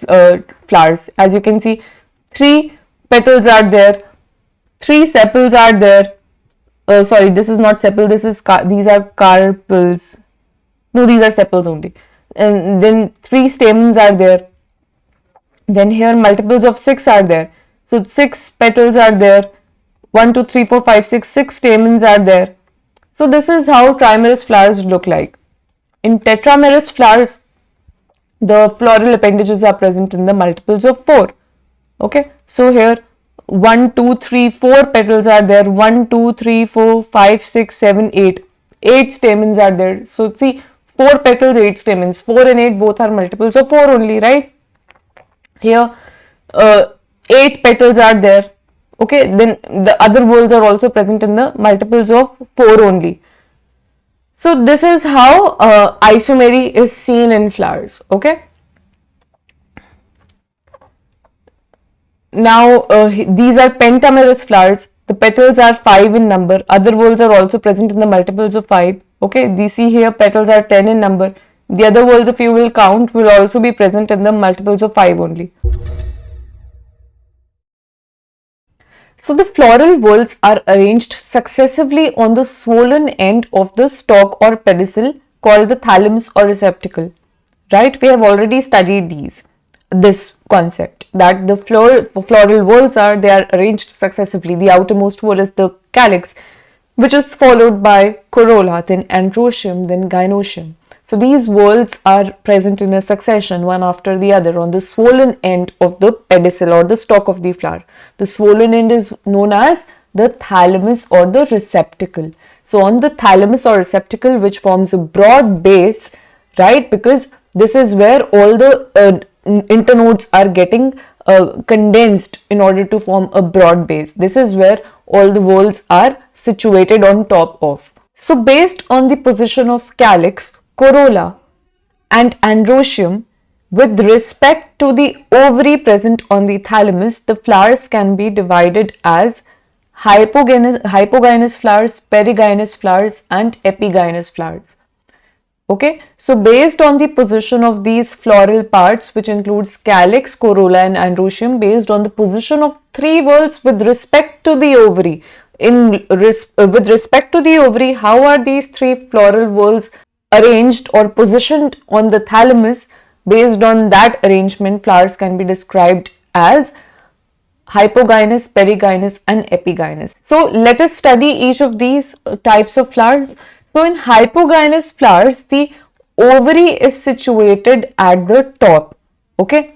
flowers. As you can see, 3 petals are there, 3 sepals are there. Sorry, this is not sepal, these are carpels. No, these are sepals only. And then 3 stamens are there. Then here multiples of 6 are there. So 6 petals are there. 1, 2, 3, 4, 5, 6. 6 stamens are there. So this is how trimerous flowers look like. In tetramerous flowers, the floral appendages are present in the multiples of 4. Okay, so here 1, 2, 3, 4 petals are there. 1, 2, 3, 4, 5, 6, 7, 8. 8 stamens are there. So see, 4 petals, 8 stamens. 4 and 8 both are multiples of 4 only, right? Here 8 petals are there. Okay, then the other whorls are also present in the multiples of 4 only. So this is how isomery is seen in flowers. Okay. Now these are pentamerous flowers. The petals are 5 in number. Other whorls are also present in the multiples of 5. Okay, you see here petals are 10 in number. The other whorls, if you will count, will also be present in the multiples of 5 only. So the floral whorls are arranged successively on the swollen end of the stalk or pedicel called the thalamus or receptacle. Right? We have already studied this concept that the floral whorls they are arranged successively. The outermost whorl is the calyx, which is followed by corolla, then androecium, then gynoecium. So these whorls are present in a succession, one after the other, on the swollen end of the pedicel or the stalk of the flower. The swollen end is known as the thalamus or the receptacle. So on the thalamus or receptacle, which forms a broad base, right? Because this is where all the internodes are getting condensed in order to form a broad base. This is where all the whorls are situated on top of. So based on the position of calyx, corolla and androecium, with respect to the ovary present on the thalamus, the flowers can be divided as hypogynous flowers, perigynous flowers and epigynous flowers. Okay, so based on the position of these floral parts, which includes calyx, corolla and androecium, based on the position of 3 whorls with respect to the ovary, with respect to the ovary, how are these 3 floral whorls arranged or positioned on the thalamus? Based on that arrangement, flowers can be described as hypogynous, perigynous and epigynous. So let us study each of these types of flowers. So in hypogynous flowers, the ovary is situated at the top. Okay.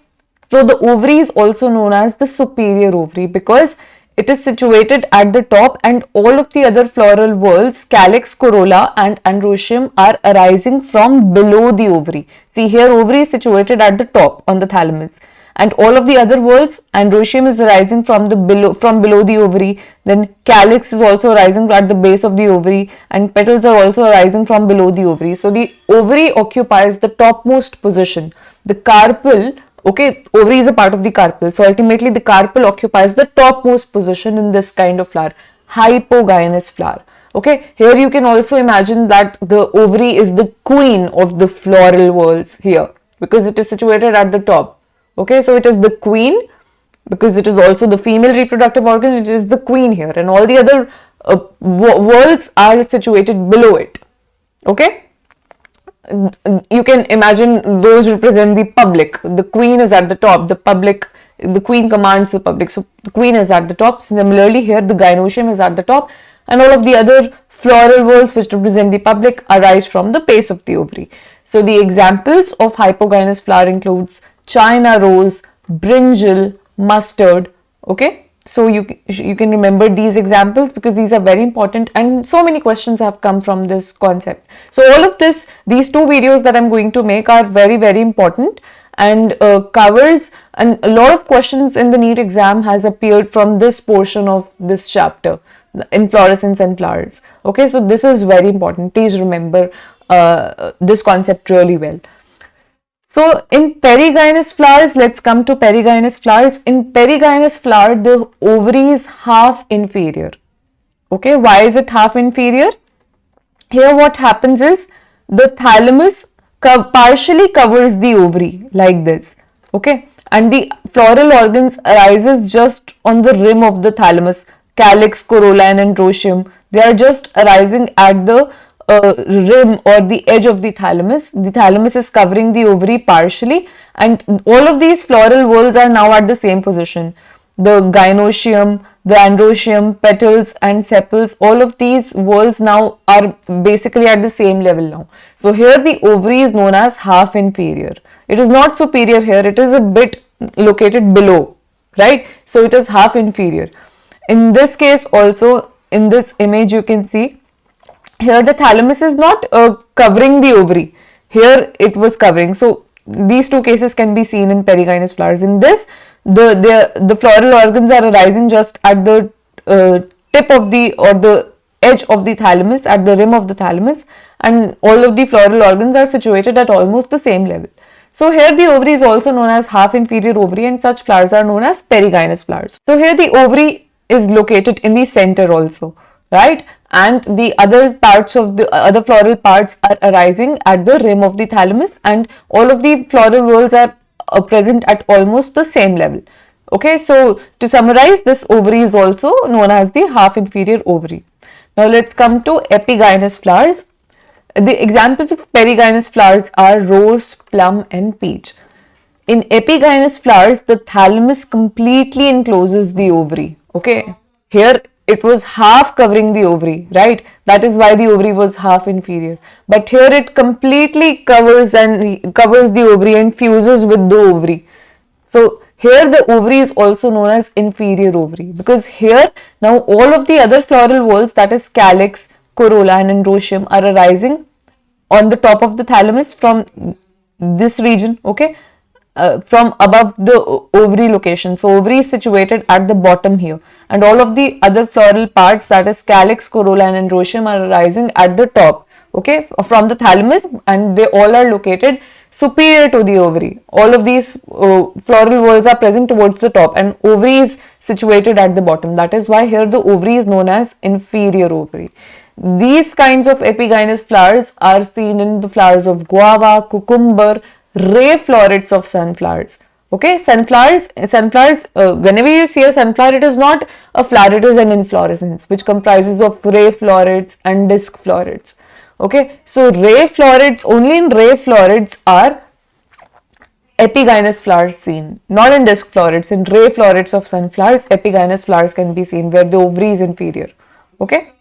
So the ovary is also known as the superior ovary because it is situated at the top, and all of the other floral whorls, calyx, corolla and androecium, are arising from below the ovary. See here, ovary is situated at the top on the thalamus, and all of the other whorls, androecium is arising from below the ovary, then calyx is also arising at the base of the ovary, and petals are also arising from below the ovary. So the ovary occupies the topmost position. The carpel, okay, ovary is a part of the carpel. So ultimately the carpel occupies the topmost position in this kind of flower, hypogynous flower. Okay, here you can also imagine that the ovary is the queen of the floral whorls here because it is situated at the top. Okay, so it is the queen because it is also the female reproductive organ. It is the queen here, and all the other whorls are situated below it. Okay. You can imagine those represent the public. The queen is at the top, the queen commands the public, so the queen is at the top. Similarly here the gynoecium is at the top, and all of the other floral whorls which represent the public arise from the base of the ovary. So the examples of hypogynous flower includes China rose, brinjal, mustard. Okay, So you can remember these examples because these are very important, and so many questions have come from this concept. So all of these two videos that I'm going to make are very important, and covers, and a lot of questions in the NEET exam has appeared from this portion of this chapter, inflorescence and flowers. Okay, so this is very important. Please remember this concept really well. So in perigynous flowers, let's come to perigynous flowers. In perigynous flower, the ovary is half inferior. Okay, why is it half inferior? Here what happens is the thalamus partially covers the ovary like this. Okay, and the floral organs arises just on the rim of the thalamus. Calyx, corolla and androecium, they are just arising at the rim or the edge of the thalamus. The thalamus is covering the ovary partially, and all of these floral whorls are now at the same position. The gynoecium, the androecium, petals and sepals, all of these whorls now are basically at the same level now. So here the ovary is known as half inferior. It is not superior here, it is a bit located below, right? So it is half inferior. In this case also, in this image you can see, here the thalamus is not covering the ovary. Here it was covering. So these two cases can be seen in perigynous flowers. In this, the floral organs are arising just at the tip of the, or the edge of the thalamus, at the rim of the thalamus, and all of the floral organs are situated at almost the same level. So here the ovary is also known as half inferior ovary, and such flowers are known as perigynous flowers. So here the ovary is located in the center also, right? And the other parts of the other floral parts are arising at the rim of the thalamus, and all of the floral whorls are present at almost the same level. Okay, so to summarize, this ovary is also known as the half inferior ovary. Now let's come to epigynous flowers. The examples of perigynous flowers are rose, plum and peach. In epigynous flowers, the thalamus completely encloses the ovary. Okay, here it was half covering the ovary, right? That is why the ovary was half inferior. But here it completely covers the ovary and fuses with the ovary. So here the ovary is also known as inferior ovary, because here now all of the other floral whorls, that is calyx, corolla and androecium, are arising on the top of the thalamus from this region, okay, from above the ovary location. So ovary is situated at the bottom here, and all of the other floral parts, that is calyx, corolla and androecium, are arising at the top, okay, from the thalamus, and they all are located superior to the ovary. All of these floral whorls are present towards the top, and ovary is situated at the bottom. That is why here the ovary is known as inferior ovary. These kinds of epigynous flowers are seen in the flowers of guava, cucumber, ray florets of sunflowers. Okay, sunflowers, whenever you see a sunflower, it is not a flower, it is an inflorescence which comprises of ray florets and disc florets. Okay, so ray florets, only in ray florets are epigynous flowers seen, not in disc florets. In ray florets of sunflowers, epigynous flowers can be seen where the ovary is inferior. Okay.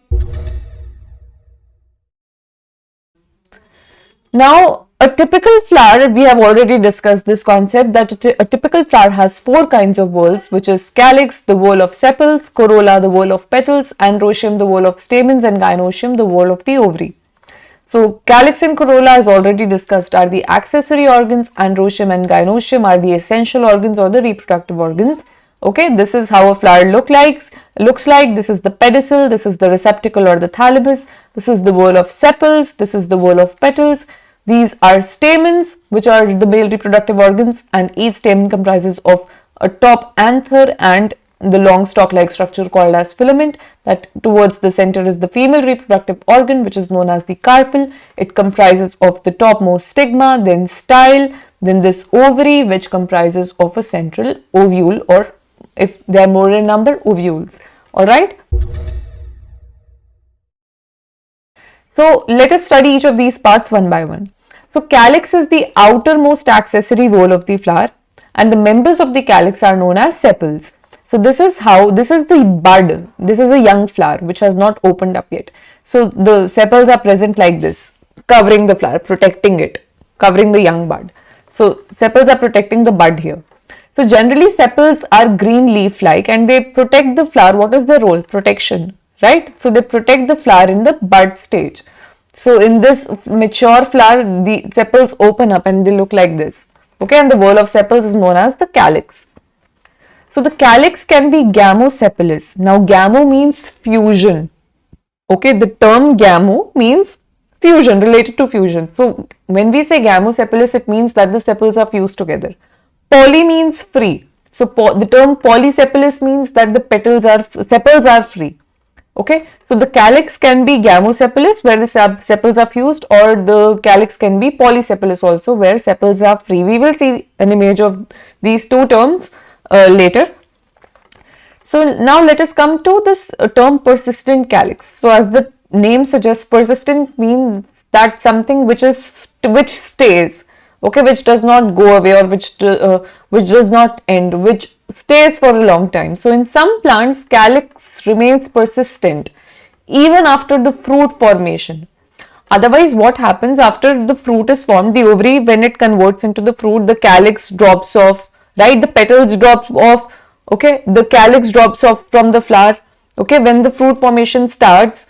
Now, a typical flower, we have already discussed this concept that a typical flower has four kinds of whorls, which is calyx, the whorl of sepals, corolla, the whorl of petals, androecium, the whorl of stamens, and gynoecium, the whorl of the ovary. So, calyx and corolla, as already discussed, are the accessory organs. Androecium and gynoecium are the essential organs or the reproductive organs. Okay, this is how a flower looks like. This is the pedicel, this is the receptacle or the thalamus, this is the whorl of sepals, this is the whorl of petals. These are stamens, which are the male reproductive organs, and each stamen comprises of a top anther and the long stalk-like structure called as filament. That towards the center is the female reproductive organ, which is known as the carpel. It comprises of the topmost stigma, then style, then this ovary, which comprises of a central ovule, or if they are more in number, ovules. Alright. So let us study each of these parts one by one. So calyx is the outermost accessory whorl of the flower, and the members of the calyx are known as sepals. So this is the bud. This is a young flower which has not opened up yet. So the sepals are present like this, covering the flower, protecting it, covering the young bud. So sepals are protecting the bud here. So generally sepals are green leaf-like and they protect the flower. What is their role? Protection, right? So they protect the flower in the bud stage. So in this mature flower, the sepals open up and they look like this. Okay, and the whorl of sepals is known as the calyx. So the calyx can be gamosepalous. Now gamo means fusion. Okay, the term gamo means fusion, related to fusion. So when we say gamosepalous, it means that the sepals are fused together. Poly means free. So the term polysepalous means that the sepals are free. Okay, so the calyx can be gamosepalous where the sepals are fused, or the calyx can be polysepalous also where sepals are free. We will see an image of these two terms later. So now let us come to this term persistent calyx. So as the name suggests, persistent means that something which stays, okay, which does not go away, or which does not end, which stays for a long time. So in some plants, calyx remains persistent even after the fruit formation. Otherwise, what happens after the fruit is formed, the ovary, when it converts into the fruit, the calyx drops off, right? The petals drop off, okay? The calyx drops off from the flower, okay? When the fruit formation starts,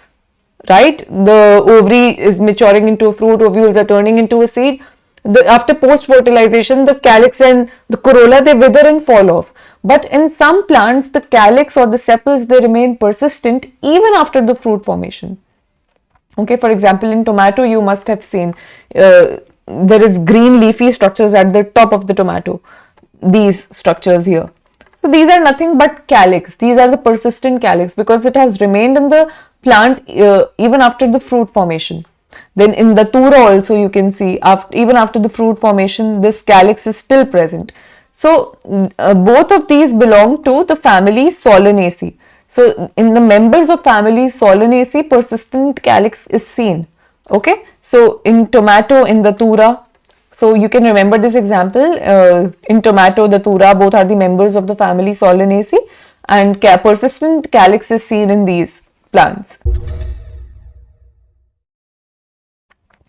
right? The ovary is maturing into a fruit, ovules are turning into a seed. After post-fertilization, the calyx and the corolla, they wither and fall off. But in some plants, the calyx or the sepals, they remain persistent even after the fruit formation. Okay, for example, in tomato, you must have seen there is green leafy structures at the top of the tomato. These structures here. So these are nothing but calyx. These are the persistent calyx because it has remained in the plant even after the fruit formation. Then in the datura also you can see even after the fruit formation, this calyx is still present. So both of these belong to the family Solanaceae. So in the members of family Solanaceae, persistent calyx is seen. Okay, so in tomato, in the datura, so you can remember this example. In tomato, the datura, both are the members of the family Solanaceae, and persistent calyx is seen in these plants.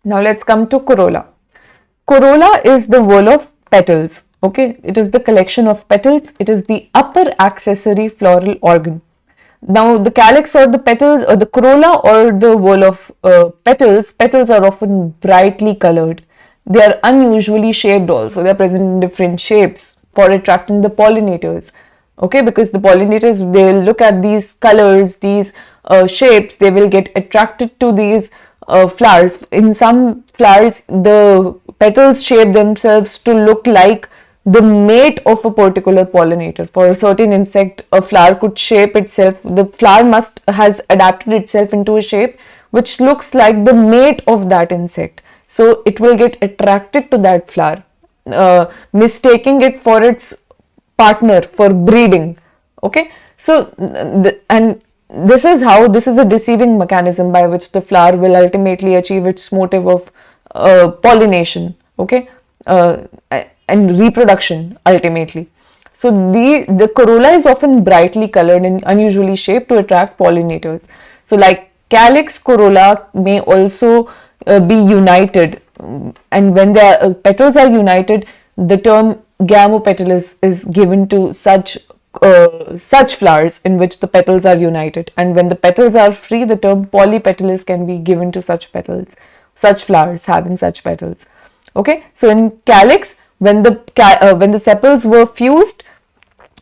Now let's come to corolla. Corolla is the whorl of petals. Okay, it is the collection of petals. It is the upper accessory floral organ. Now the calyx or the petals or the corolla or the whorl of petals are often brightly colored. They are unusually shaped also. They are present in different shapes for attracting the pollinators. Okay, because the pollinators, they will look at these colors, these shapes, they will get attracted to these flowers. In some flowers, the petals shape themselves to look like the mate of a particular pollinator. For a certain insect, a flower could shape itself. The flower has adapted itself into a shape which looks like the mate of that insect. So it will get attracted to that flower, mistaking it for its partner for breeding. Okay, so this is a deceiving mechanism by which the flower will ultimately achieve its motive of pollination. Okay, and reproduction ultimately. So the corolla is often brightly colored and unusually shaped to attract pollinators. So like calyx, corolla may also be united, and when the petals are united, the term gamopetalous is given to such flowers in which the petals are united, and when the petals are free, the term polypetalous can be given to such flowers having such petals. Okay, so in calyx, when the sepals were fused,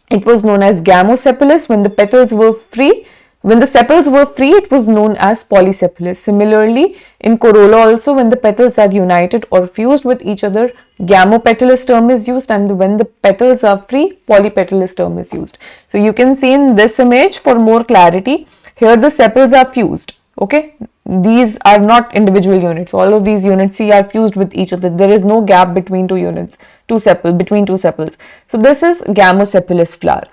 it was known as gamosepalous. When the sepals were free, it was known as polysepalous. Similarly, in corolla also, when the petals are united or fused with each other, gamopetalous term is used, and when the petals are free, polypetalous term is used. So you can see in this image for more clarity, here the sepals are fused. Okay, these are not individual units. All of these units are fused with each other. There is no gap between between two sepals. So this is gamosepalous flower.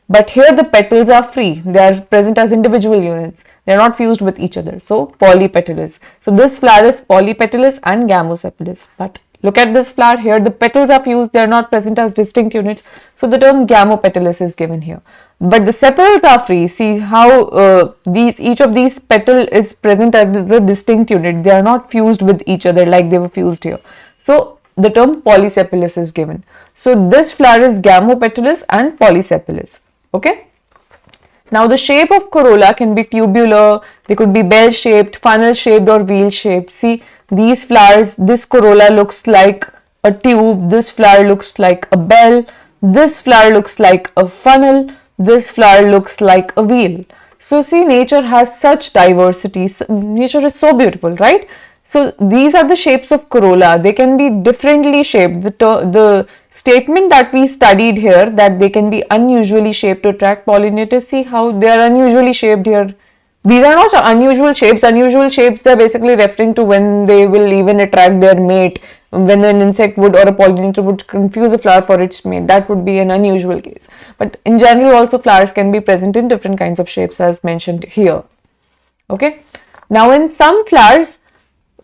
But here the petals are free. They are present as individual units. They are not fused with each other. So polypetalous. So this flower is polypetalous and gamosepalous. But look at this flower here. The petals are fused. They are not present as distinct units. So the term gamopetalous is given here. But the sepals are free. See how each of these petal is present as the distinct unit. They are not fused with each other like they were fused here. So the term polysepalous is given. So this flower is gamopetalous and polysepalous. Okay. Now the shape of corolla can be tubular, they could be bell shaped, funnel shaped or wheel shaped. See these flowers, this corolla looks like a tube, this flower looks like a bell, this flower looks like a funnel, this flower looks like a wheel. So see, nature has such diversity. Nature is so beautiful, right? So these are the shapes of corolla. They can be differently shaped. The statement that we studied here, that they can be unusually shaped to attract pollinators. See how they are unusually shaped here. These are not unusual shapes. Unusual shapes, they're basically referring to when they will even attract their mate. When an insect would or a pollinator would confuse a flower for its mate, that would be an unusual case. But in general, also flowers can be present in different kinds of shapes as mentioned here. Okay. Now in some flowers,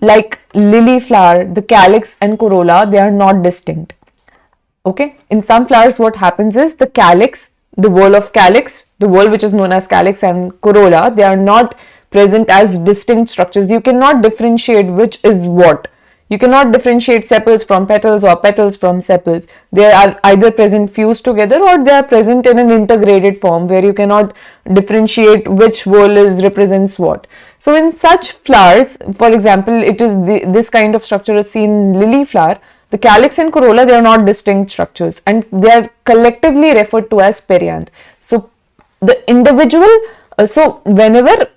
like lily flower, the calyx and corolla, they are not distinct. Okay. In some flowers, what happens is the calyx, the whorl of calyx, the whorl which is known as calyx, and corolla, they are not present as distinct structures. You cannot differentiate which is what. You cannot differentiate sepals from petals or petals from sepals. They are either present fused together or they are present in an integrated form where you cannot differentiate which whorl represents what. So in such flowers, for example, it is this kind of structure is seen in lily flower. The calyx and corolla, they are not distinct structures and they are collectively referred to as perianth. So the individual, so whenever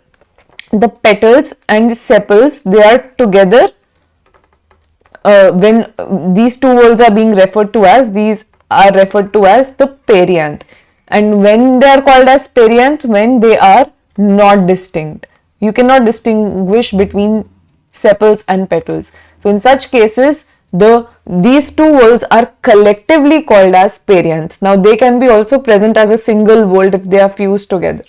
the petals and sepals, they are together, when these two whorls are being referred to as, these are referred to as the perianth. And when they are called as perianth, when they are not distinct. You cannot distinguish between sepals and petals. So in such cases, these two whorls are collectively called as perianth. Now they can be also present as a single whorl if they are fused together.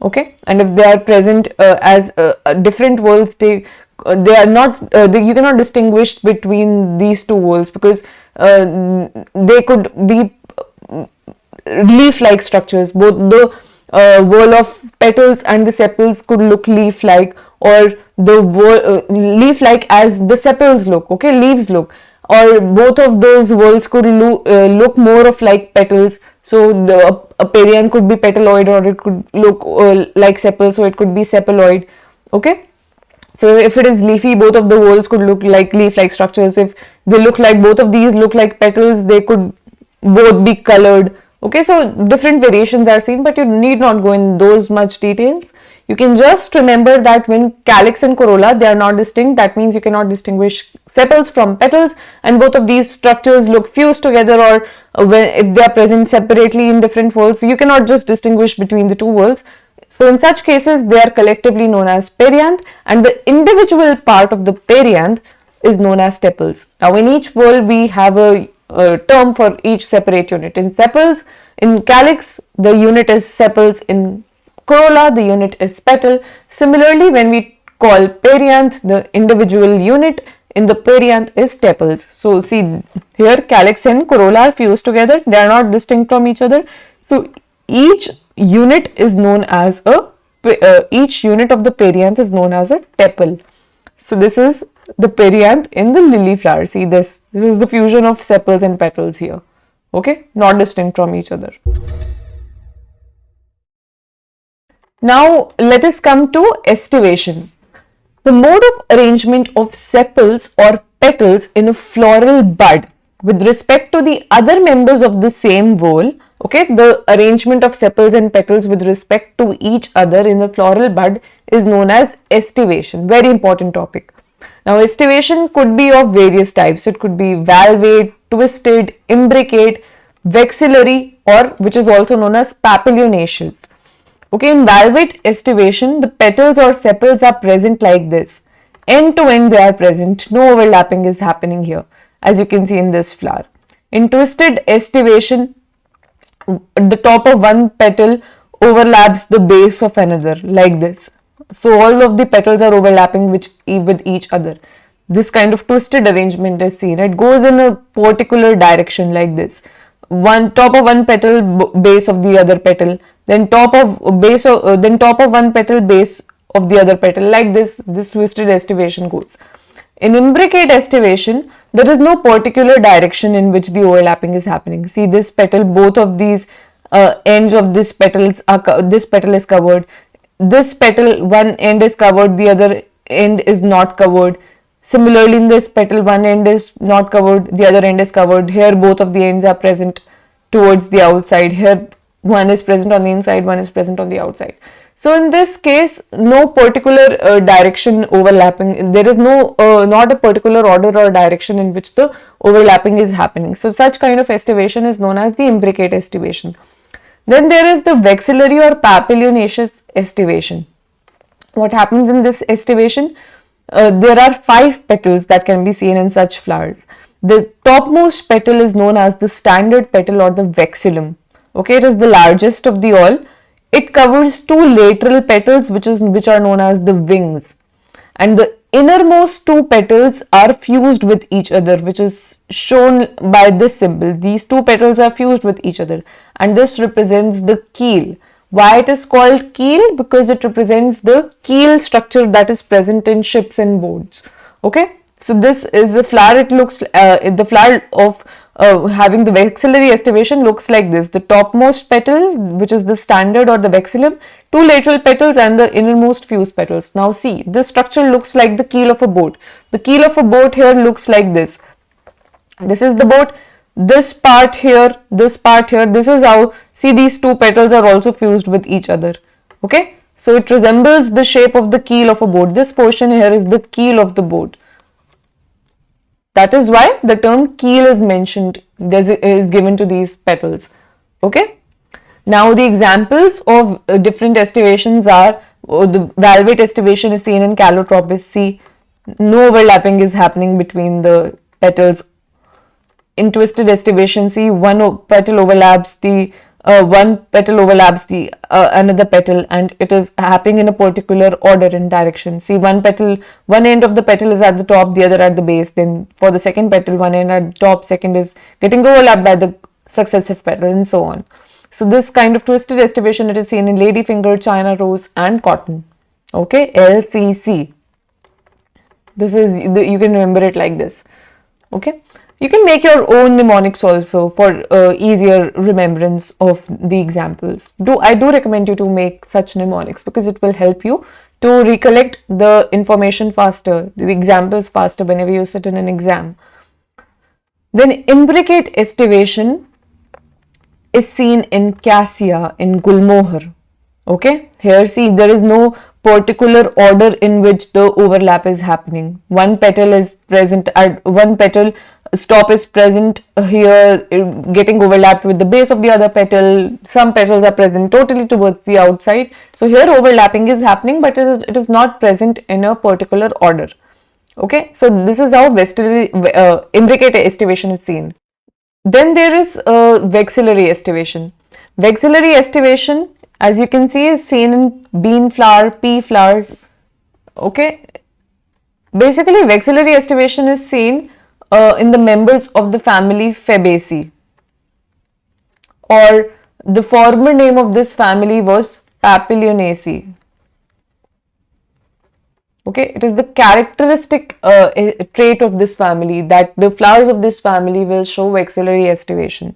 Okay, and if they are present as different whorls, they are not, you cannot distinguish between these two whorls because they could be leaf-like structures. Both the whorl of petals and the sepals could look leaf-like, or the leaf-like as the sepals look, okay, leaves look, or both of those whorls could look more of like petals. So a perianth could be petaloid, or it could look like sepals, so it could be sepaloid. Okay. So if it is leafy, both of the whorls could look like leaf-like structures. If they look like, both of these look like petals, they could both be colored. Okay, so different variations are seen, but you need not go in those much details. You can just remember that when calyx and corolla, they are not distinct. That means you cannot distinguish sepals from petals, and both of these structures look fused together, or if they are present separately in different whorls, you cannot just distinguish between the two whorls. So in such cases, they are collectively known as perianth, and the individual part of the perianth is known as tepals. Now in each whorl, we have a term for each separate unit. In sepals, in calyx, the unit is sepals. In corolla, the unit is petal. Similarly, when we call perianth, the individual unit in the perianth is tepals. So see here, calyx and corolla are fused together. They are not distinct from each other. So each unit is known as each unit of the perianth is known as a tepal. So this is the perianth in the lily flower. See this is the fusion of sepals and petals here. Okay, not distinct from each other. Now let us come to aestivation. The mode of arrangement of sepals or petals in a floral bud with respect to the other members of the same whorl. Okay, the arrangement of sepals and petals with respect to each other in the floral bud is known as aestivation. Very important topic. Now, aestivation could be of various types. It could be valvate, twisted, imbricate, vexillary, or which is also known as papilionaceous. Okay, in valvate aestivation, the petals or sepals are present like this. End to end they are present. No overlapping is happening here, as you can see in this flower. In twisted aestivation, the top of one petal overlaps the base of another like this. So all of the petals are overlapping with each other. This kind of twisted arrangement is seen. It goes in a particular direction like this. Top of one petal, base of the other petal, then top of one petal, base of the other petal. Like this twisted aestivation goes. In imbricate aestivation, there is no particular direction in which the overlapping is happening. See this petal, both of these ends of this this petal is covered. This petal, one end is covered, the other end is not covered. Similarly, in this petal, one end is not covered, the other end is covered. Here, both of the ends are present towards the outside. Here, one is present on the inside, one is present on the outside. So in this case, no particular direction overlapping. There is not a particular order or direction in which the overlapping is happening. So such kind of aestivation is known as the imbricate aestivation. Then there is the vexillary or papilionaceous aestivation. What happens in this aestivation? There are 5 petals that can be seen in such flowers. The topmost petal is known as the standard petal or the vexillum. Okay, it is the largest of the all. It covers 2 lateral petals which are known as the wings, and the innermost 2 petals are fused with each other, which is shown by this symbol. These 2 petals are fused with each other, and this represents the keel. Why it is called keel? Because it represents the keel structure that is present in ships and boats. Okay, so this is the flower. It looks the flower of having the vexillary aestivation looks like this. The topmost petal, which is the standard or the vexillum, 2 lateral petals and the innermost fused petals. Now see, this structure looks like the keel of a boat. The keel of a boat here looks like this. This is the boat. This part here, this part here, this is how, see, these 2 petals are also fused with each other. Okay, so it resembles the shape of the keel of a boat. This portion here is the keel of the boat. That is why the term keel is mentioned, is given to these petals. Okay. Now the examples of different aestivations are, the valvate aestivation is seen in Calotropis. See, no overlapping is happening between the petals. In twisted aestivation, see, one petal overlaps the another petal, and it is happening in a particular order and direction. See, one end of the petal is at the top, the other at the base. Then for the second petal, one end at the top, second is getting overlapped by the successive petal, and so on. So this kind of twisted aestivation, it is seen in ladyfinger, China rose, and cotton. Okay, LCC. This is you can remember it like this. Okay. You can make your own mnemonics also for easier remembrance of the examples. I do recommend you to make such mnemonics because it will help you to recollect the information faster, the examples faster whenever you sit in an exam. Then imbricate aestivation is seen in Cassia, in Gulmohar. Okay, here see, there is no particular order in which the overlap is happening. One petal is present at one petal, stop is present here, getting overlapped with the base of the other petal. Some petals are present totally towards the outside. So here overlapping is happening, but it is not present in a particular order. Okay, so this is how imbricate aestivation is seen. Then there is vexillary aestivation. Vexillary aestivation, as you can see, is seen in bean flower, pea flowers. Okay, basically vexillary aestivation is seen in the members of the family Fabaceae, or the former name of this family was Papilionaceae. Okay, it is the characteristic trait of this family that the flowers of this family will show vexillary aestivation.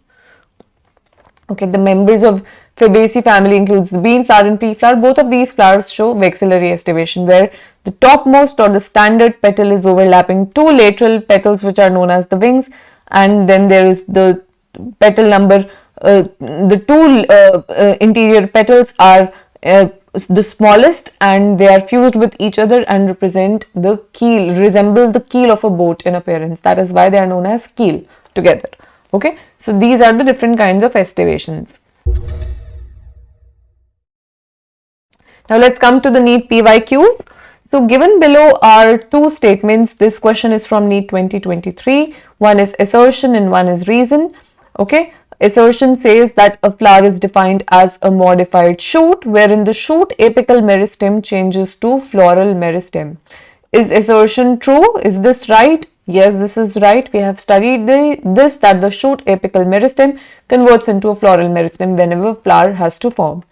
Okay, the members of Fabaceae family includes the bean flower and pea flower. Both of these flowers show vexillary aestivation, where the topmost or the standard petal is overlapping 2 lateral petals which are known as the wings, and then there is the petal number. The 2 interior petals are the smallest, and they are fused with each other and resemble the keel of a boat in appearance. That is why they are known as keel together. Okay, so these are the different kinds of aestivations. Now let's come to the Neet PYQs. So given below are 2 statements. This question is from Neet 2023. One is assertion and one is reason. Okay, assertion says that a flower is defined as a modified shoot, wherein the shoot apical meristem changes to floral meristem. Is assertion true? Is this right? Yes, this is right. We have studied that the shoot apical meristem converts into a floral meristem whenever flower has to form.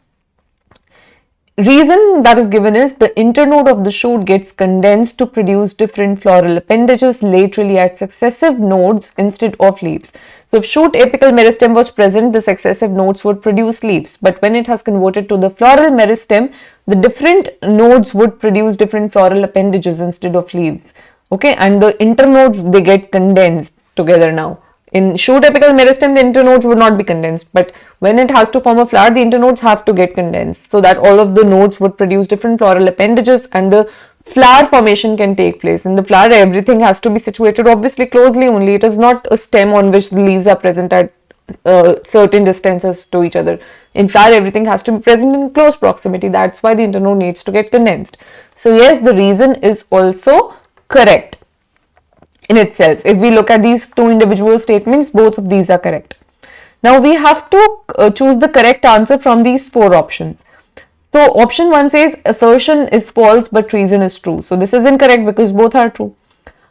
Reason that is given is the internode of the shoot gets condensed to produce different floral appendages laterally at successive nodes instead of leaves. So if shoot apical meristem was present, the successive nodes would produce leaves. But when it has converted to the floral meristem, the different nodes would produce different floral appendages instead of leaves. Okay, and the internodes, they get condensed together now. In shoot apical meristem, the internodes would not be condensed, but when it has to form a flower, the internodes have to get condensed so that all of the nodes would produce different floral appendages and the flower formation can take place. In the flower, everything has to be situated obviously closely only. It is not a stem on which the leaves are present at certain distances to each other. In flower, everything has to be present in close proximity. That's why the internode needs to get condensed. So yes, the reason is also correct in itself. If we look at these two individual statements, both of these are correct. Now we have to choose the correct answer from these four options. So option 1 says assertion is false but reason is true. So this is incorrect because both are true.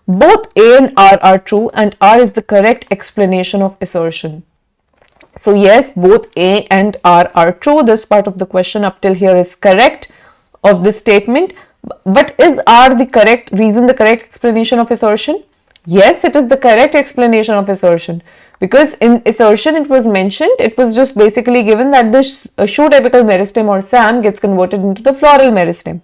Both A and R are true and R is the correct explanation of assertion. So yes, both A and R are true. This part of the question up till here is correct of this statement. But is R the correct reason, the correct explanation of assertion? Yes, it is the correct explanation of assertion, because in assertion it was mentioned, it was just basically given that the shoot apical meristem or SAM gets converted into the floral meristem.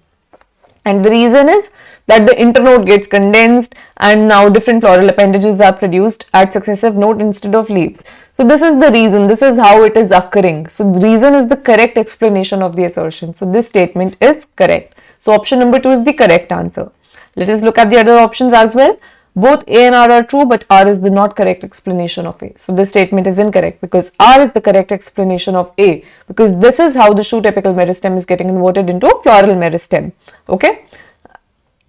And the reason is that the internode gets condensed and now different floral appendages are produced at successive node instead of leaves. So this is the reason, this is how it is occurring. So the reason is the correct explanation of the assertion. So this statement is correct. So option number 2 is the correct answer. Let us look at the other options as well. Both A and R are true, but R is the not correct explanation of A. So this statement is incorrect because R is the correct explanation of A, because this is how the shoot apical meristem is getting converted into a floral meristem. Okay.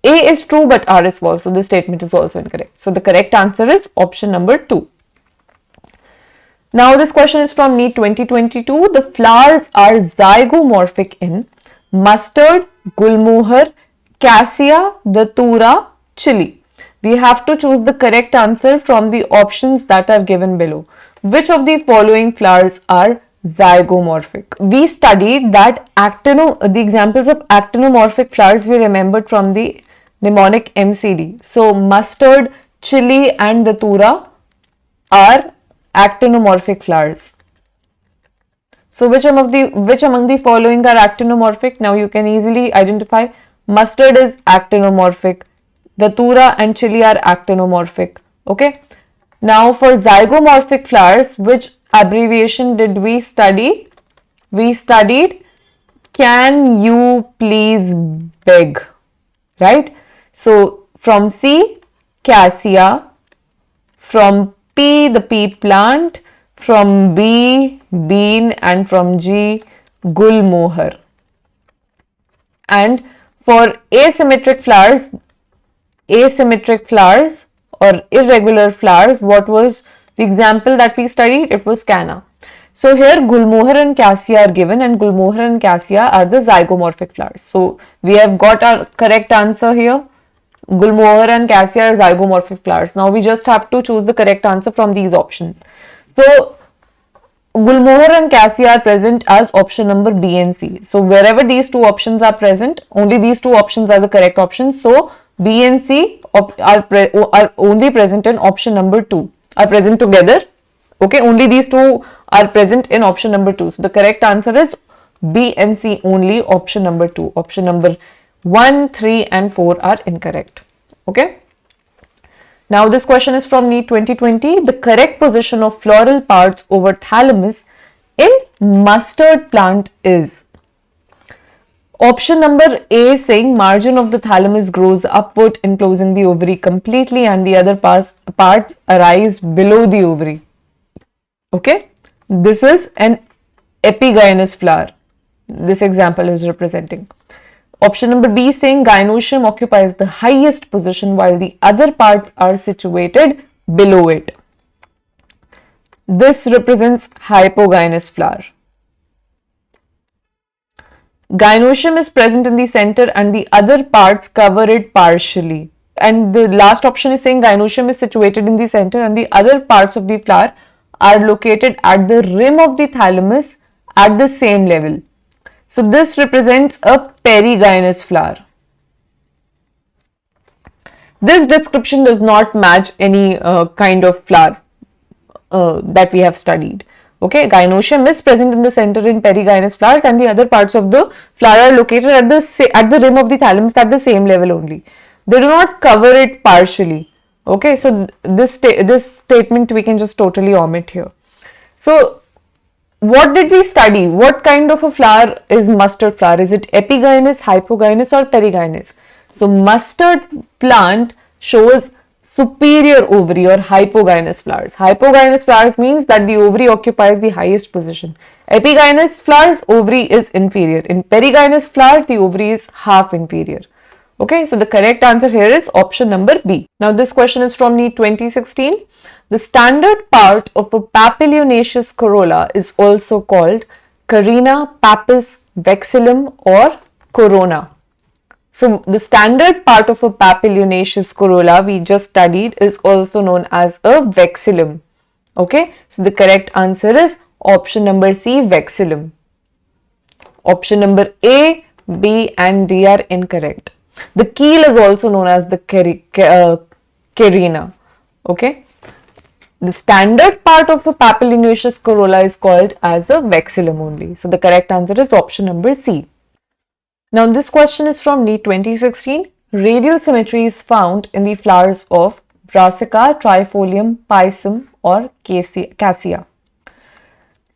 A is true, but R is false. So this statement is also incorrect. So the correct answer is option number 2. Now this question is from Neet 2022. The flowers are zygomorphic in mustard, gulmohar, cassia, datura, chili. We have to choose the correct answer from the options that are given below. Which of the following flowers are zygomorphic? We studied that the examples of actinomorphic flowers we remembered from the mnemonic MCD. So mustard, chili and datura are actinomorphic flowers. So which among the following are actinomorphic? Now you can easily identify. Mustard is actinomorphic. Datura and chili are actinomorphic. Okay. Now for zygomorphic flowers, which abbreviation did we study? We studied can you please beg, right? So from C, cassia, from P, the pea plant, from B, bean, and from G, gulmohar. And for asymmetric flowers or irregular flowers, what was the example that we studied? It was canna. So here gulmohar and cassia are given, and gulmohar and cassia are the zygomorphic flowers. So we have got our correct answer here. Gulmohar and cassia are zygomorphic flowers. Now we just have to choose the correct answer from these options. So gulmohar and cassia are present as option number B and C. So wherever these two options are present, only these two options are the correct options. So B and C are only present in option number 2, are present together. Okay, only these two are present in option number 2. So the correct answer is B and C only, option number 2. Option number 1, 3 and 4 are incorrect. Okay. Now this question is from Neet 2020. The correct position of floral parts over thalamus in mustard plant is option number A, saying margin of the thalamus grows upward enclosing the ovary completely and the other parts arise below the ovary. Okay, this is an epigynous flower. This example is representing. Option number B, saying gynoecium occupies the highest position while the other parts are situated below it. This represents hypogynous flower. Gynoecium is present in the center and the other parts cover it partially. And the last option is saying gynoecium is situated in the center and the other parts of the flower are located at the rim of the thalamus at the same level. So this represents a perigynous flower. This description does not match any kind of flower that we have studied. Okay, gynoecium is present in the center in perigynous flowers, and the other parts of the flower are located at the rim of the thalamus at the same level only. They do not cover it partially. Okay, so this statement we can just totally omit here. So what did we study? What kind of a flower is mustard flower? Is it epigynous, hypogynous, or perigynous? So mustard plant shows superior ovary or hypogynous flowers. Hypogynous flowers means that the ovary occupies the highest position. Epigynous flowers, ovary is inferior. In perigynous flower, the ovary is half inferior. Okay, so the correct answer here is option number B. Now this question is from Neet 2016. The standard part of a papilionaceous corolla is also called carina, pappus, vexillum, or corona. So the standard part of a papilionaceous corolla we just studied is also known as a vexillum. Okay, so the correct answer is option number C, vexillum. Option number A, B and D are incorrect. The keel is also known as the carina. Okay, the standard part of a papilionaceous corolla is called as a vexillum only. So the correct answer is option number C. Now this question is from Neet 2016. Radial symmetry is found in the flowers of Brassica, Trifolium, Pisum or Cassia.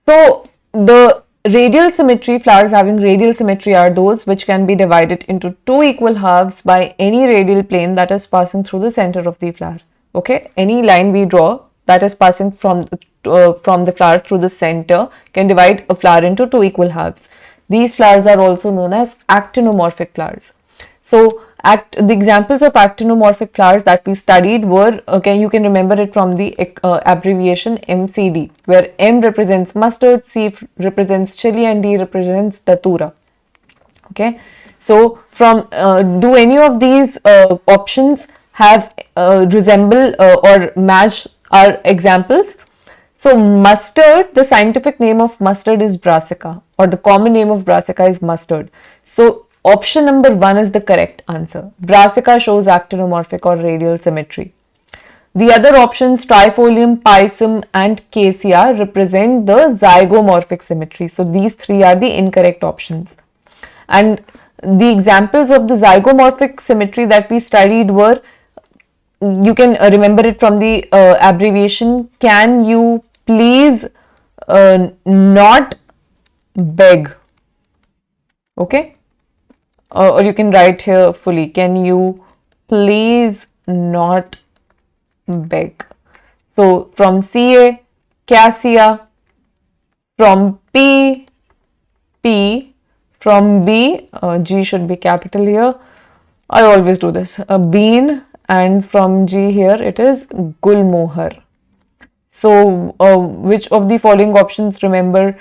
So the radial symmetry, flowers having radial symmetry are those which can be divided into two equal halves by any radial plane that is passing through the center of the flower. Okay, any line we draw that is passing from the flower through the center can divide a flower into two equal halves. These flowers are also known as actinomorphic flowers. So the examples of actinomorphic flowers that we studied were, okay, you can remember it from the abbreviation MCD, where M represents mustard, C represents chili and D represents datura. Okay, so from do any of these options have resemble or match our examples? So mustard, the scientific name of mustard is Brassica, or the common name of Brassica is mustard. So option number 1 is the correct answer. Brassica shows actinomorphic or radial symmetry. The other options, Trifolium, Pisum and Cassia, represent the zygomorphic symmetry. So these three are the incorrect options. And the examples of the zygomorphic symmetry that we studied were, you can remember it from the abbreviation, can you please not beg? Okay, or you can write here fully, can you please not beg? So from CA, Cassia, from P, from B, G should be capital here, I always do this, bean, and from G here it is Gulmohar. So which of the following options resemble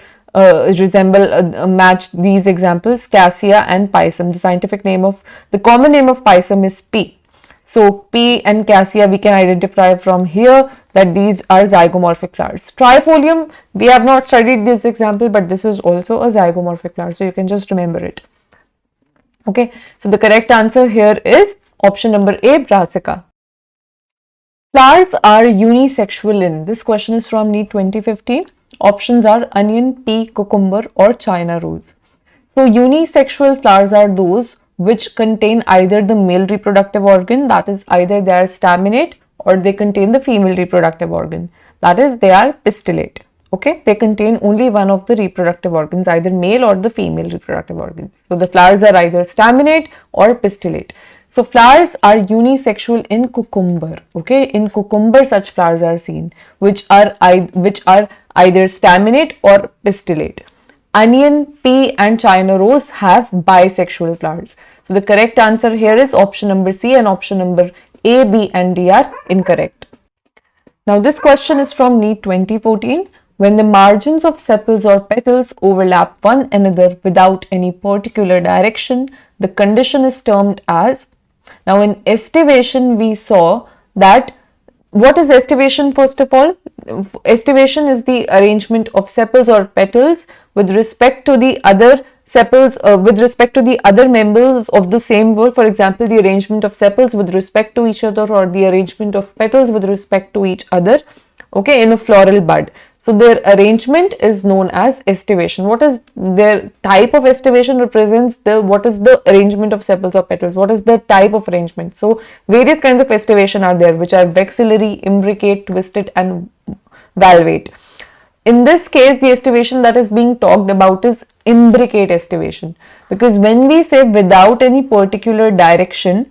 match these examples? Cassia and Pisum. The scientific name of, the common name of Pisum is P. So P and Cassia we can identify from here that these are zygomorphic flowers. Trifolium, we have not studied this example, but this is also a zygomorphic flower, so you can just remember it. Okay, so the correct answer here is option number A, Brassica. Flowers are unisexual in, this question is from Neet 2015. Options are onion, pea, cucumber or China rose. So unisexual flowers are those which contain either the male reproductive organ, that is either they are staminate, or they contain the female reproductive organ, that is they are pistillate. Okay, they contain only one of the reproductive organs, either male or the female reproductive organs. So the flowers are either staminate or pistillate. So flowers are unisexual in cucumber. Okay, in cucumber such flowers are seen, which are either staminate or pistillate. Onion, pea and China rose have bisexual flowers. So the correct answer here is option number C, and option number A, B and D are incorrect. Now this question is from Neet 2014. When the margins of sepals or petals overlap one another without any particular direction, the condition is termed as. Now in aestivation we saw that, what is aestivation first of all? Aestivation is the arrangement of sepals or petals with respect to the other sepals with respect to the other members of the same whorl. For example, the arrangement of sepals with respect to each other, or the arrangement of petals with respect to each other, okay, in a floral bud. So their arrangement is known as aestivation. What is their type of aestivation represents what is the arrangement of sepals or petals, what is the type of arrangement. So various kinds of aestivation are there, which are vexillary, imbricate, twisted and valvate. In this case, the aestivation that is being talked about is imbricate aestivation, because when we say without any particular direction,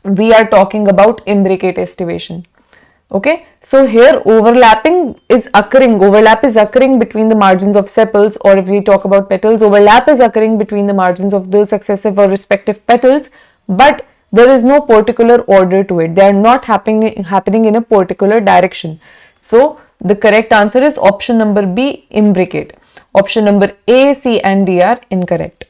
we are talking about imbricate aestivation. Okay, so here overlap is occurring between the margins of sepals, or if we talk about petals, overlap is occurring between the margins of the successive or respective petals, but there is no particular order to it. They are not happening in a particular direction. So the correct answer is option number B, imbricate. Option number A, C and D are incorrect.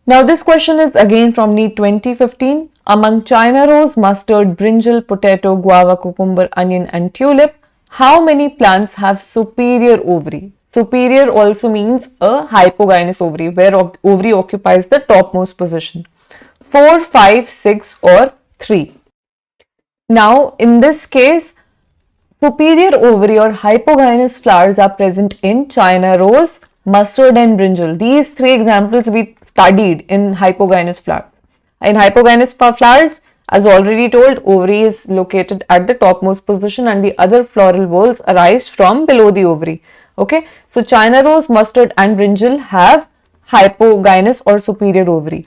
Now this question is again from Neet 2015. Among China rose, mustard, brinjal, potato, guava, cucumber, onion and tulip, how many plants have superior ovary? Superior also means a hypogynous ovary, where ovary occupies the topmost position. 4, 5, 6 or 3. Now in this case, superior ovary or hypogynous flowers are present in China rose, mustard and brinjal. These three examples we studied in hypogynous flowers. In hypogynous flowers, as already told, ovary is located at the topmost position and the other floral whorls arise from below the ovary. Okay, so China rose, mustard and brinjal have hypogynous or superior ovary.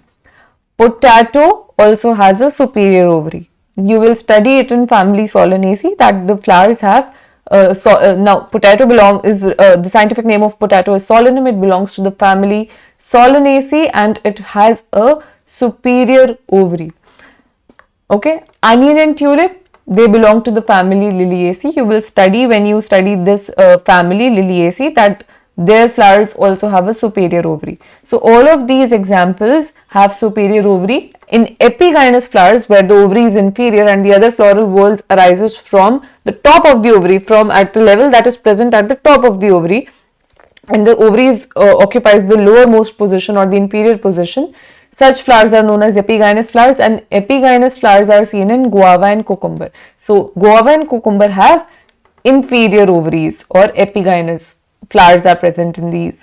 Potato also has a superior ovary. You will study it in family Solanaceae that the flowers have now potato the scientific name of potato is Solanum. It belongs to the family Solanaceae and it has a superior ovary. Okay, onion and tulip, they belong to the family Liliaceae. You will study when you study this family Liliaceae that their flowers also have a superior ovary. So all of these examples have superior ovary. In epigynous flowers, where the ovary is inferior and the other floral whorls arises from the top of the ovary, from at the level that is present at the top of the ovary, and the ovaries occupies the lowermost position or the inferior position, such flowers are known as epigynous flowers, and epigynous flowers are seen in guava and cucumber. So guava and cucumber have inferior ovaries, or epigynous flowers are present in these.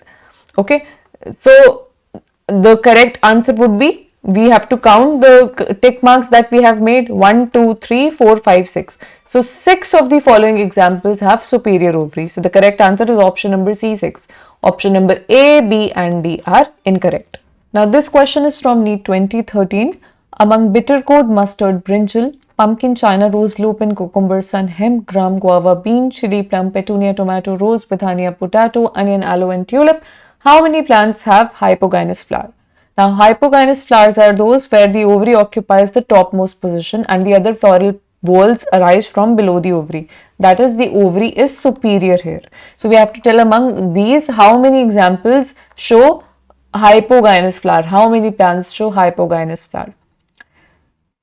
Okay, so the correct answer would be, we have to count the tick marks that we have made, 1, 2, 3, 4, 5, 6. So 6 of the following examples have superior ovaries. So the correct answer is option number C, 6. Option number A, B and D are incorrect. Now this question is from Neet 2013. Among bittergourd, mustard, brinjal, pumpkin, China rose, lupin, cucumber, sun, hemp, gram, guava, bean, chili, plum, petunia, tomato, rose, withania, potato, onion, aloe and tulip, how many plants have hypogynous flower? Now hypogynous flowers are those where the ovary occupies the topmost position and the other floral whorls arise from below the ovary. That is, the ovary is superior here. So we have to tell among these how many examples show hypogynous flower, how many plants show hypogynous flower.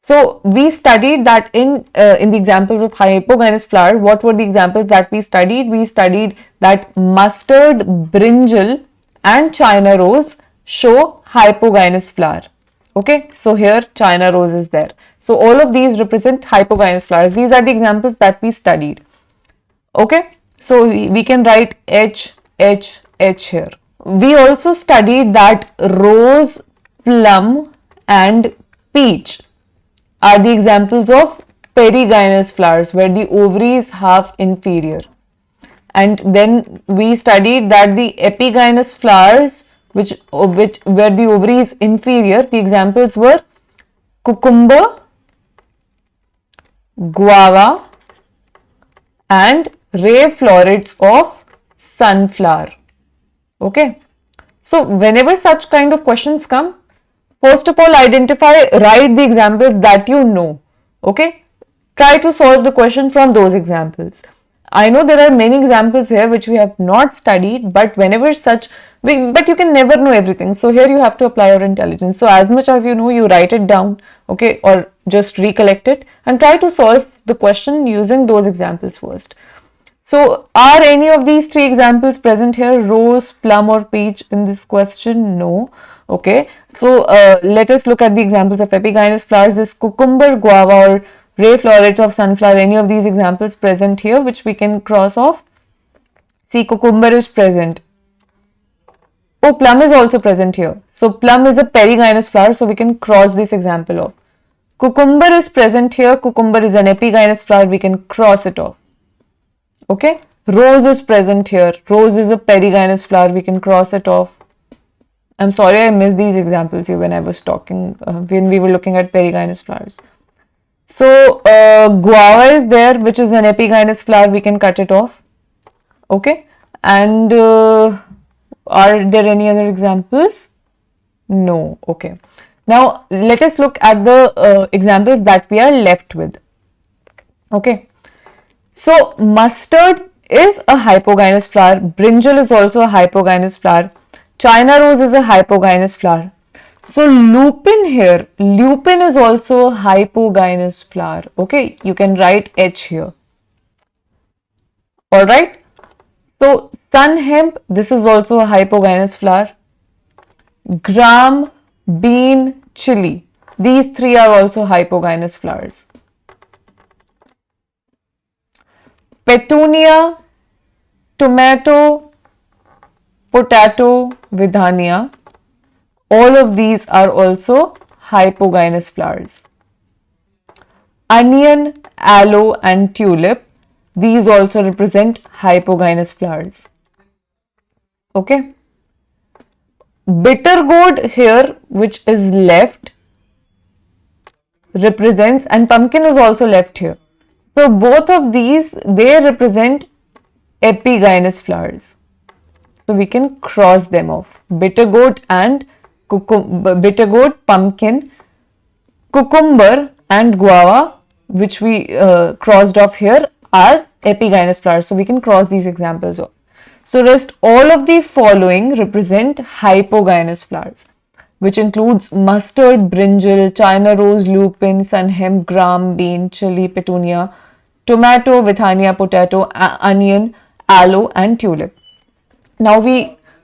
So we studied that in the examples of hypogynous flower. What were the examples that we studied? We studied that mustard, brinjal and China rose show hypogynous flower. Okay, so here China rose is there. So all of these represent hypogynous flowers. These are the examples that we studied. Okay, so we can write H, H, H here. We also studied that rose, plum and peach are the examples of perigynous flowers where the ovaries have inferior. And then we studied that the epigynous flowers where the ovary is inferior, the examples were cucumber, guava and ray florets of sunflower. Okay, so whenever such kind of questions come, first of all write the examples that you know. Okay, try to solve the question from those examples. I know there are many examples here which we have not studied, but but you can never know everything. So here you have to apply your intelligence. So as much as you know, you write it down, okay, or just recollect it and try to solve the question using those examples first. So are any of these three examples present here? Rose, plum or peach in this question? No. Okay. So let us look at the examples of epigynous flowers. Is cucumber, guava or ray florets of sunflower, any of these examples present here which we can cross off? See, cucumber is present. Oh, plum is also present here. So plum is a perigynous flower, so we can cross this example off. Cucumber is present here. Cucumber is an epigynous flower. We can cross it off. Okay. Rose is present here. Rose is a perigynous flower. We can cross it off. I'm sorry I missed these examples here when I was talking, when we were looking at perigynous flowers. So guava is there, which is an epigynous flower. We can cut it off. Okay. And are there any other examples? No. Okay. Now let us look at the examples that we are left with. Okay. So mustard is a hypogynous flower. Brinjal is also a hypogynous flower. China rose is a hypogynous flower. So lupin here, lupin is also a hypogynous flower. Okay, you can write H here. Alright. So sun hemp, this is also a hypogynous flower. Gram, bean, chili, these three are also hypogynous flowers. Petunia, tomato, potato, vidhania, all of these are also hypogynous flowers. Onion, aloe and tulip, these also represent hypogynous flowers. Okay. Bitter gourd here, which is left, represents, and pumpkin is also left here. So both of these, they represent epigynous flowers. So we can cross them off. Bitter gourd and bitter gourd, pumpkin, cucumber and guava, which we crossed off here, are epigynous flowers. So we can cross these examples off. So rest all of the following represent hypogynous flowers, which includes mustard, brinjal, China rose, lupin, sun hemp, gram, bean, chili, petunia, tomato, vidhania, potato, onion, aloe and tulip. Now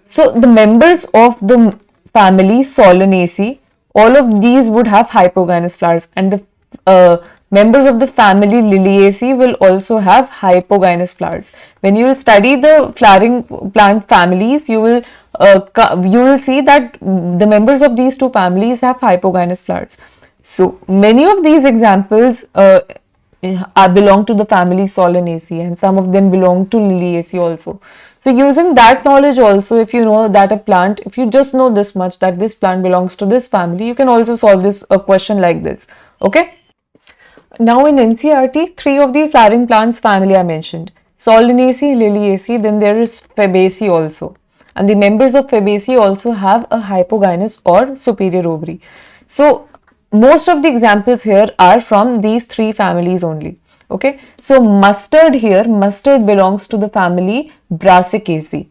so the members of the family Solanaceae, all of these would have hypogynous flowers, and the members of the family Liliaceae will also have hypogynous flowers. When you will study the flowering plant families, you will see that the members of these two families have hypogynous flowers. So many of these examples belong to the family Solanaceae, and some of them belong to Liliaceae also. So using that knowledge also, if you know that a plant, if you just know this much, that this plant belongs to this family, you can also solve this a question like this. Okay. Now in NCERT, three of the flowering plants family are mentioned: Solanaceae, Liliaceae, then there is Fabaceae also. And the members of Fabaceae also have a hypogynous or superior ovary. So most of the examples here are from these three families only. Okay, so mustard here, mustard belongs to the family Brassicaceae.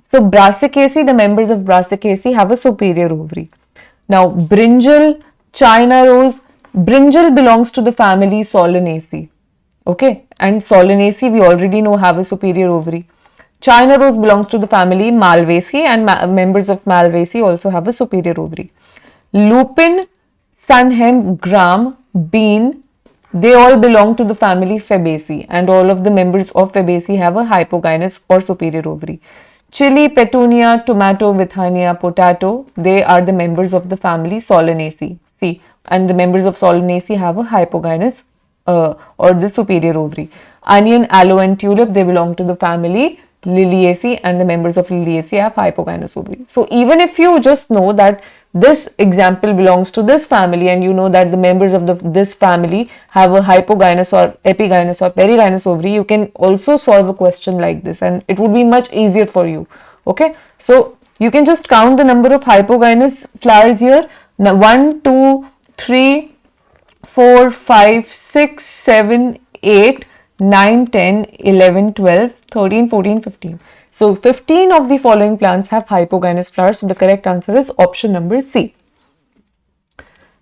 So Brassicaceae, the members of Brassicaceae have a superior ovary. Now brinjal, China rose, brinjal belongs to the family Solanaceae. Okay, and Solanaceae we already know have a superior ovary. China rose belongs to the family Malvaceae, and members of Malvaceae also have a superior ovary. Lupin, sun hemp, gram, bean, they all belong to the family Fabaceae, and all of the members of Fabaceae have a hypogynous or superior ovary. Chili, petunia, tomato, vidhania, potato, they are the members of the family Solanaceae. See, and the members of Solanaceae have a hypogynous or the superior ovary. Onion, aloe and tulip, they belong to the family Liliaceae, and the members of Liliaceae have hypogynous ovary. So even if you just know that this example belongs to this family, and you know that the members of this family have a hypogynous or epigynous or perigynous ovary, you can also solve a question like this, and it would be much easier for you. Okay, so you can just count the number of hypogynous flowers here. Now 1, 2, 3, 4, 5, 6, 7, 8, 9, 10, 11, 12, 13, 14, 15. So 15 of the following plants have hypogynous flowers. So the correct answer is option number C.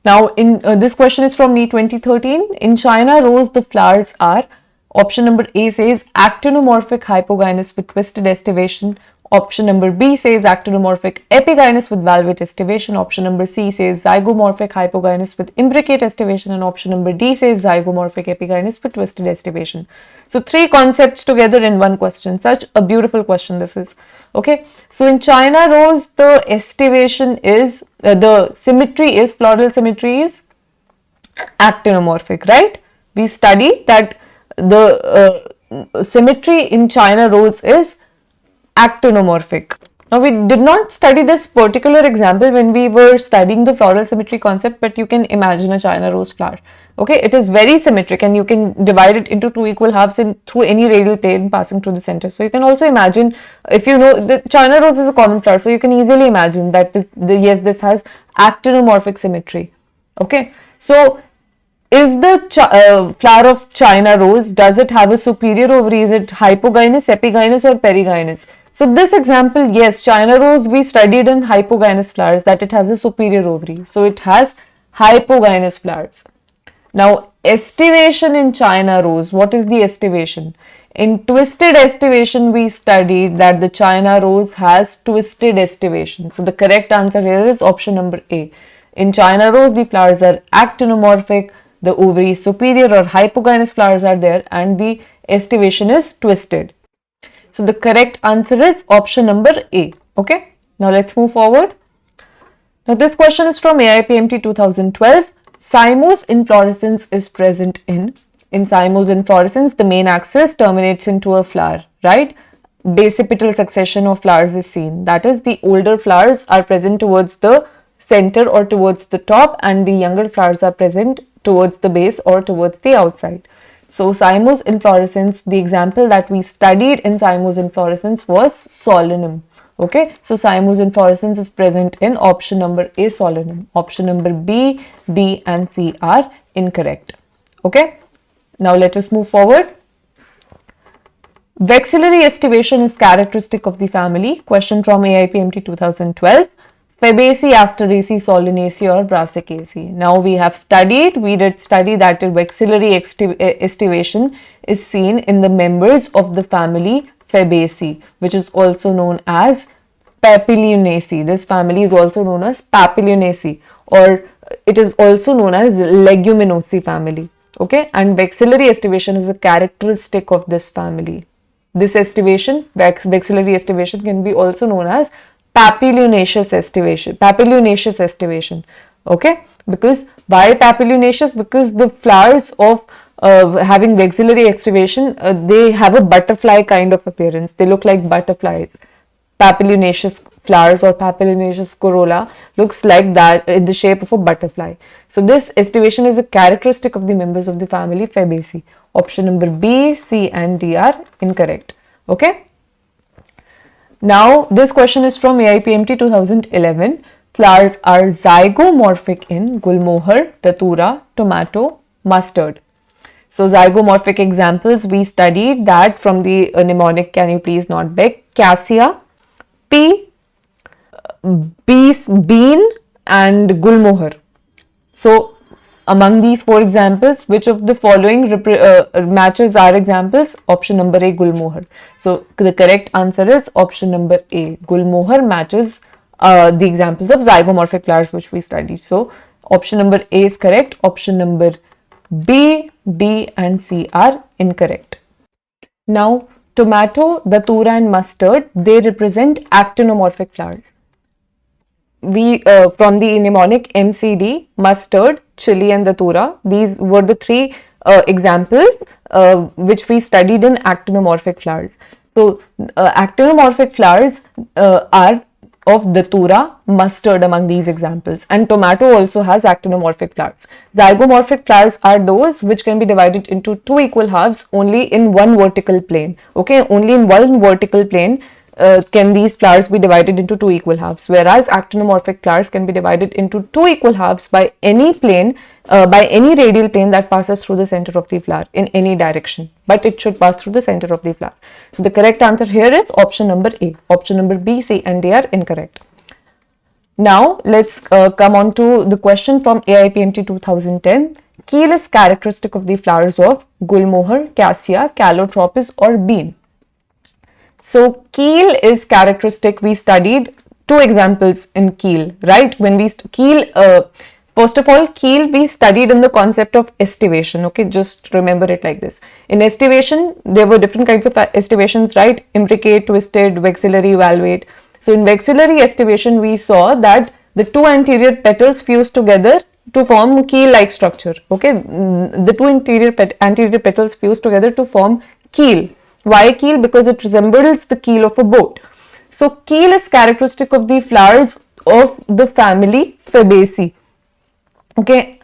Now in this question is from Neet 2013. In China rose, the flowers are Option number A says actinomorphic hypogynous with twisted aestivation. Option number B says actinomorphic epigynous with valvate aestivation. Option number C says zygomorphic hypogynous with imbricate aestivation. And option number D says zygomorphic epigynous with twisted aestivation. So 3 concepts together in one question. Such a beautiful question this is. Okay. So in China rose, the aestivation is, the symmetry is, floral symmetry is actinomorphic, right? We studied that the symmetry in China rose is actinomorphic. Now we did not study this particular example when we were studying the floral symmetry concept, but you can imagine a China rose flower. Okay, it is very symmetric and you can divide it into 2 equal halves through any radial plane passing through the center. So you can also imagine, if you know, the China rose is a common flower, so you can easily imagine that yes, this has actinomorphic symmetry. Okay, so is the flower of China rose, does it have a superior ovary? Is it hypogynous, epigynous or perigynous? So this example, yes, China rose we studied in hypogynous flowers, that it has a superior ovary. So it has hypogynous flowers. Now aestivation in China rose, what is the aestivation? In twisted aestivation we studied that the China rose has twisted aestivation. So the correct answer here is option number A. In China rose the flowers are actinomorphic, the ovary is superior or hypogynous flowers are there, and the aestivation is twisted. So the correct answer is option number A. Okay. Now let's move forward. Now this question is from AIPMT 2012. Cymose inflorescence is present in Cymose inflorescence, the main axis terminates into a flower, right? Basipetal succession of flowers is seen. That is, the older flowers are present towards the center or towards the top, and the younger flowers are present towards the base or towards the outside. So Cymose inflorescence, the example that we studied in Cymose inflorescence was solanum. Okay, so Cymose inflorescence is present in option number A, solanum. Option number B, D and C are incorrect. Okay, now let us move forward. Vexillary aestivation is characteristic of the family. Question from AIPMT 2012. Fabaceae, Asteraceae, Solanaceae or Brassicaceae. Now we did study that vexillary aestivation is seen in the members of the family Fabaceae, which is also known as Papilionaceae. This family is also known as Papilionaceae, or it is also known as Leguminosae family. Okay, and vexillary aestivation is a characteristic of this family. This aestivation, vexillary aestivation, can be also known as Papilionaceous aestivation. Okay, because why papilionaceous? Because the flowers of having vexillary aestivation, they have a butterfly kind of appearance. They look like butterflies. Papilionaceous flowers or papilionaceous corolla looks like that, in the shape of a butterfly. So this aestivation is a characteristic of the members of the family Fabaceae. Option number B, C and D are incorrect. Okay. Now this question is from AIPMT 2011. Flowers are zygomorphic in gulmohar, datura, tomato, mustard. So zygomorphic examples we studied that from the mnemonic, can you please note back? Cassia, pea, bean and gulmohar. So among these 4 examples, which of the following matches are examples? Option number A, gulmohar. So the correct answer is option number A. Gulmohar matches the examples of zygomorphic flowers which we studied. So option number A is correct. Option number B, D and C are incorrect. Now tomato, datura and mustard, they represent actinomorphic flowers. We from the mnemonic MCD, mustard, chili and datura, these were the 3 examples which we studied in actinomorphic flowers. So actinomorphic flowers are of datura, mustard among these examples, and tomato also has actinomorphic flowers. Zygomorphic flowers are those which can be divided into 2 equal halves only in one vertical plane. Okay, only in one vertical plane can these flowers be divided into 2 equal halves, whereas actinomorphic flowers can be divided into 2 equal halves by any plane, by any radial plane that passes through the center of the flower in any direction, but it should pass through the center of the flower. So the correct answer here is option number A. Option number B, C and D are incorrect. Now let's come on to the question from AIPMT 2010. Keel is characteristic of the flowers of Gulmohar, Cassia, Calotropis or bean. So keel is characteristic. We studied two examples in keel, right? When we first of all, keel we studied in the concept of aestivation. Okay, just remember it like this. In aestivation, there were different kinds of aestivations, right? Imbricate, twisted, vexillary, valvate. So in vexillary aestivation, we saw that the two anterior petals fuse together to form keel-like structure. Okay, the two anterior petals fuse together to form keel. Why keel? Because it resembles the keel of a boat. So keel is characteristic of the flowers of the family Fabaceae, okay,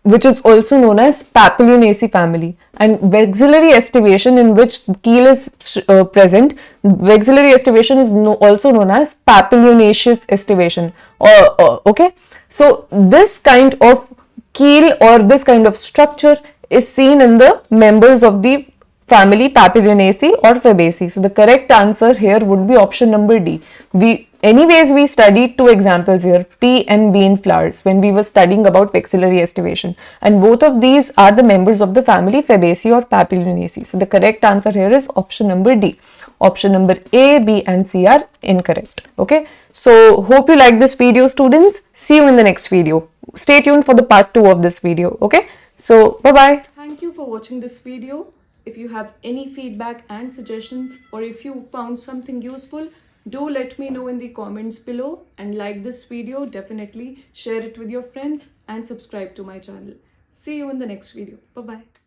which is also known as Papilionaceae family. And vexillary aestivation, in which keel is present, vexillary aestivation is also known as Papilionaceous aestivation. Okay, so this kind of keel or this kind of structure is seen in the members of the family Papilionaceae or Fabaceae. So the correct answer here would be option number D. We studied two examples here, pea and bean flowers, when we were studying about vexillary aestivation, and both of these are the members of the family Fabaceae or Papilionaceae. So the correct answer here is option number D. Option number A, B and C are incorrect. Okay, so hope you like this video, students. See you in the next video. Stay tuned for the part 2 of this video. Okay, so bye bye. Thank you for watching this video. If you have any feedback and suggestions, or if you found something useful, do let me know in the comments below, and like this video, definitely share it with your friends and subscribe to my channel. See you in the next video. Bye bye.